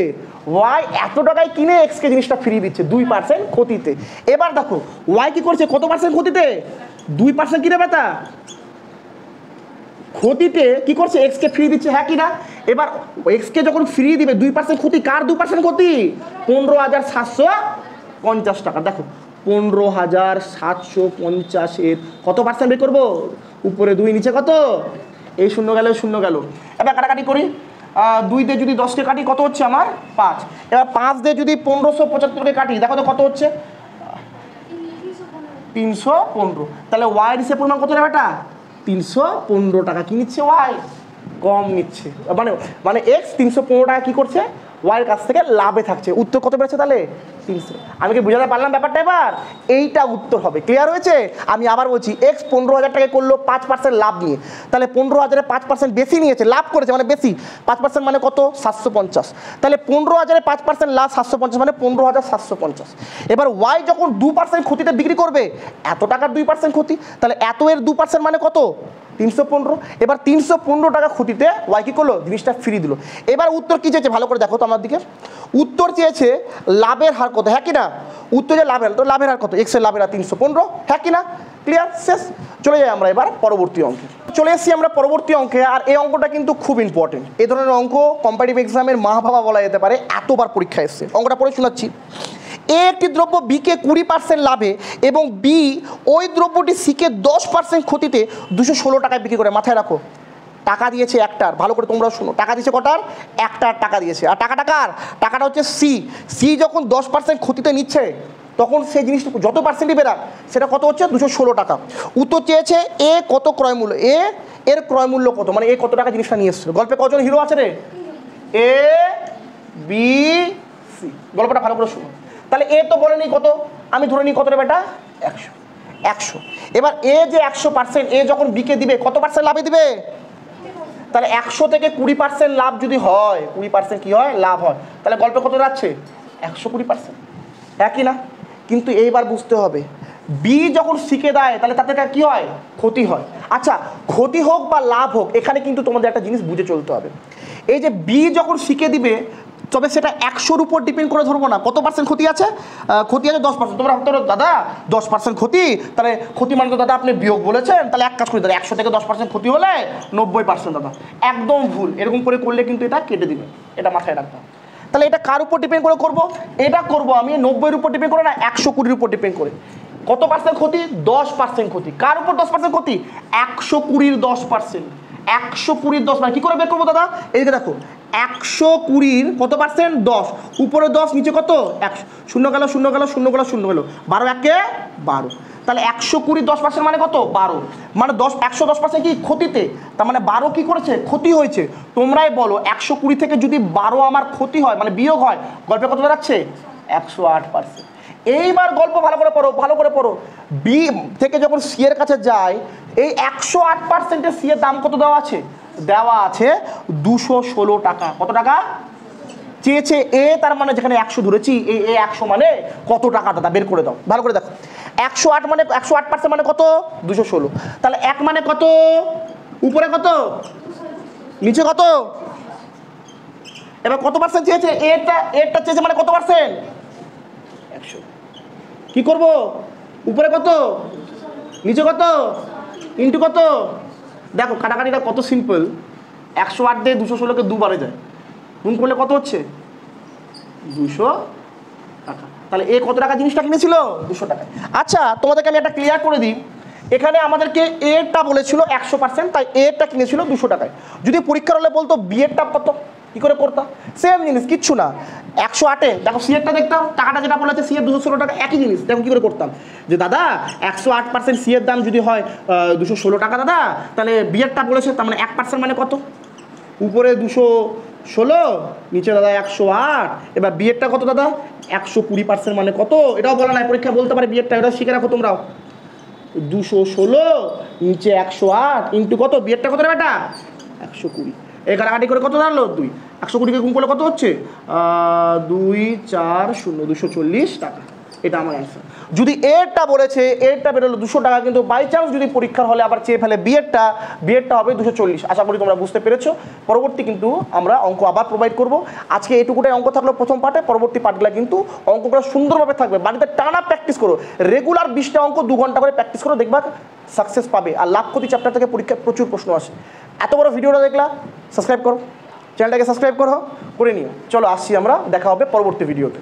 ওয়াই এত টাকায় কিনে এক্সকে জিনিসটা ফিরিয়ে দিচ্ছে 2% ক্ষতিতে। এবার দেখো ওয়াই কি করছে? কত পার্সেন্ট ক্ষতিতে? 2% কিনে বেটা ক্ষতিতে কি করছে? এক্সকে ফিরিয়ে দিচ্ছে, হ্যাঁ কি না? এবার এক্সকে যখন ফিরিয়ে দিবে 2% ক্ষতি, কার 2% ক্ষতি? ১৫,৭৫০ টাকা। দেখো ১৫,৭৫০-এর কত পার্সেন্ট বের করবো? উপরে 2, নিচে কত? এই শূন্য গেল, শূন্য গেল। এবার কাটাকাটি করি, 2 দিয়ে যদি 10কে কাটি কত হচ্ছে আমার? 5। এবার 5 দিয়ে যদি ১৫৭৫কে কাটি, দেখো তো কত হচ্ছে? ৩১৫। তাহলে ওয়াই হিসেবে পরিমাণ কত টাকা বেটা? ৩১৫ টাকা। কি নিচ্ছে ওয়াই? কম নিচ্ছে, মানে এক্স ৩১৫ টাকা কী করছে? ওয়াইয়ের কাছ থেকে লাভে থাকছে। উত্তর কত বেড়েছে তাহলে? 300। আমি কি বুঝাতে পারলাম ব্যাপারটা? এবার এইটা উত্তর হবে। ক্লিয়ার হয়েছে? আমি আবার বলছি, এক্স ১৫,০০০ টাকা করলো 5% লাভ নিয়ে, তাহলে ১৫,০০০-এর 5% বেশি নিয়েছে, লাভ করেছে মানে বেশি। 5% মানে কত? ৭৫০। তাহলে ১৫,০০০-এর 5% লাভ ৭৫০ মানে ১৫,৭৫০। এবার ওয়াই যখন 2% ক্ষতিতে বিক্রি করবে, এত টাকার 2% ক্ষতি, তাহলে এত এর 2% মানে কত? ৩১৫। এবার ৩১৫ টাকা ক্ষতিতে ওয়াই কী করলো? জিনিসটা ফিরিয়ে দিল। এবার উত্তর কী চেয়েছে? ভালো করে দেখো তো আমার দিকে। উত্তর চেয়েছে লাভের হার কত, হ্যাঁ কি না? উত্তর যে লাভের, তো লাভের হার কত? এক্সের লাভের হার ৩১৫, হ্যাঁ কি না? ক্লিয়ার? শেষ। চলে যাই আমরা এবার পরবর্তী অঙ্কে। চলে এসেছি আমরা পরবর্তী অঙ্কে, আর এই অঙ্কটা কিন্তু খুব ইম্পর্টেন্ট। এই ধরনের অঙ্ক কম্পারেটিভ এক্সামের মা বাবা বলা যেতে পারে, এতবার পরীক্ষা এসছে। অঙ্কটা পড়ে শোনাচ্ছি। এ একটি দ্রব্য বিকে 20% লাভে এবং বি ওই দ্রব্যটি সিকে 10% ক্ষতিতে 216 টাকায় বিক্রি করে। মাথায় রাখো, টাকা দিয়েছে একটার, ভালো করে তোমরা শুনো, টাকা দিয়েছে কটার? একটার টাকা দিয়েছে। আর টাকাটা কার? টাকাটা হচ্ছে সি যখন 10% ক্ষতিতে নিচ্ছে, তখন সেই জিনিসটা যত পার্সেন্টই বেরাক সেটা কত হচ্ছে? 216 টাকা। উত্তর চেয়েছে এ কত ক্রয় মূল্য, এর ক্রয় মূল্য কত, মানে এ কত টাকা জিনিসটা নিয়ে এসছে। গল্পে কজন হিরো আছে রে? A B C. গল্পটা ভালো করে শুনো। তাহলে এ তো বলেনি কত, আমি ধরে নিই কত রে বেটা? 100। এবার এ যে 100%, এ যখন বিকে দিবে কত পার্সেন্ট লাভে দিবে? তাহলে 100 থেকে 20% লাভ যদি হয়, 20% কি হয়? লাভ হয়। তাহলে গল্পে কত যাচ্ছে? 120%, একই না? কিন্তু এইবার বুঝতে হবে, বি যখন সিকে দেয় তাহলে তাতে কি হয়? ক্ষতি হয়। আচ্ছা, ক্ষতি হোক বা লাভ হোক, এখানে কিন্তু তোমাদের একটা জিনিস বুঝে চলতে হবে। এই যে বি যখন সিকে দিবে তবে সেটা 100-র উপর ডিপেন্ড করে ধরবো না। কত পার্সেন্ট ক্ষতি আছে? ক্ষতি আছে 10%। তোমরা ভাবতে পারো দাদা 10% ক্ষতি, তাহলে ক্ষতি মানে তো দাদা আপনি বিয়োগ বলেছেন, তাহলে এক কাজ করি দাদা 100 থেকে 10% ক্ষতি হলে 90% দাদা। একদম ভুল, এরকম করে করলে কিন্তু এটা কেটে দিবে, এটা মাথায় রাখবো। তাহলে এটা কার উপর ডিপেন্ড করে করব? এটা করব আমি 90-এর উপর ডিপেন্ড করে না 120-র উপর ডিপেন্ড করে। কত পার্সেন্ট ক্ষতি? 10% ক্ষতি। কার উপর 10% ক্ষতি? 120-র 10%। 120-র 10 মানে কী করে বের করবো দাদা? এইদিকে দেখো, 120-র কত পার্সেন্ট? 10। উপরে 10, নিচে কত? 100। শূন্য গেল, শূন্য গেল, শূন্য গেল, শূন্য গেল, 12 একে 12। তাহলে 120-র 10% মানে কত? 12। মানে 110% কি ক্ষতিতে, তার মানে 12 কি করেছে? ক্ষতি হয়েছে। তোমরাই বলো 120 থেকে যদি 12 আমার ক্ষতি হয় মানে বিয়োগ হয়, গল্পে কত দাঁড়াচ্ছে? 108%। এইবার গল্প ভালো করে পড়ো, ভালো করে পড়ো। বি থেকে যখন সি এর কাছে যায়, এই 108%-এর সি এর দাম কত দেওয়া আছে? দেওয়া আছে 216 টাকা। কত টাকা চেয়েছে এ? তার মানে যেখানে 100 ধরেছি, এ 100 মানে কত টাকা দাদা বের করে দাও। ভালো করে দেখো, 108 মানে 108% মানে কত? 216। তাহলে 1 মানে কত? উপরে কত, নিচে কত? এবার কত পার্সেন্ট চেয়েছে? এটা চেয়েছে মানে কত পার্সেন্ট? 100। কি করব? উপরে কত, নিচে কত, ইন্টু কত? দেখো কাটাকাটিটা কত সিম্পল। 108 দিয়ে 216-কে দুবারে যায়, গুণ করলে কত হচ্ছে? 200 টাকা। তাহলে এ কত টাকা জিনিসটা কিনেছিল? 200 টাকা। আচ্ছা তোমাদেরকে আমি একটা ক্লিয়ার করে দিই, এখানে আমাদেরকে এরটা বলেছিল 100%, তাই এরটা কিনেছিল 200 টাকায়। যদি পরীক্ষার হলে বলতো বিয়েরটা কত, কি করে করতাম? সেম জিনিস, কিচ্ছু না। 108-এ দেখো সি এরটা দেখতাম, টাকাটা যেটা বলেছে সি এর 216 টাকা, একই জিনিস। দেখো কি করে করতাম, যে দাদা 108% সি এর দাম যদি হয় 216 টাকা দাদা, তাহলে বিয়েরটা বলেছে তার মানে 1% মানে কত? উপরে 216, নিচে দাদা 108। এবার বিয়েরটা কত দাদা? 120% মানে কত? এটাও বলা নাই, পরীক্ষা বলতে পারে বিয়েরটা, এটা শিখে রাখো তোমরাও। 216 নিচে 108 ইন্টু কত? বিয়েরটা কত রে বেটা? 120। এই কাটাকাটি করে কত দাঁড়ালো? 2। 120-কে গুণ করলে কত হচ্ছে? 2 4 0 240 টাকা। এটা আমার অ্যান্সার। যদি এরটা বলেছে, এরটা বেরোলো 200 টাকা, কিন্তু বাই চান্স যদি পরীক্ষার হলে আবার চেয়ে ফেলে বিয়েরটা হবে 240। আশা করি তোমরা বুঝতে পেরেছো। পরবর্তী কিন্তু আমরা অঙ্ক আবার প্রোভাইড করব। আজকে এটুকুটাই অঙ্ক থাকলো প্রথম পার্টে, পরবর্তী পার্টগুলো কিন্তু অঙ্কগুলো সুন্দরভাবে থাকবে। বাড়িতে টানা প্র্যাকটিস করো, রেগুলার 20টা অঙ্ক 2 ঘন্টা করে প্র্যাকটিস করো, দেখবা সাকসেস পাবে। আর লাভ ক্ষতি চ্যাপ্টার থেকে পরীক্ষায় প্রচুর প্রশ্ন আসে। এত বড় ভিডিওটা দেখলা, সাবস্ক্রাইব করো, চ্যানেলটাকে সাবস্ক্রাইব করে নিও। চলো আসছি আমরা, দেখা হবে পরবর্তী ভিডিওতে।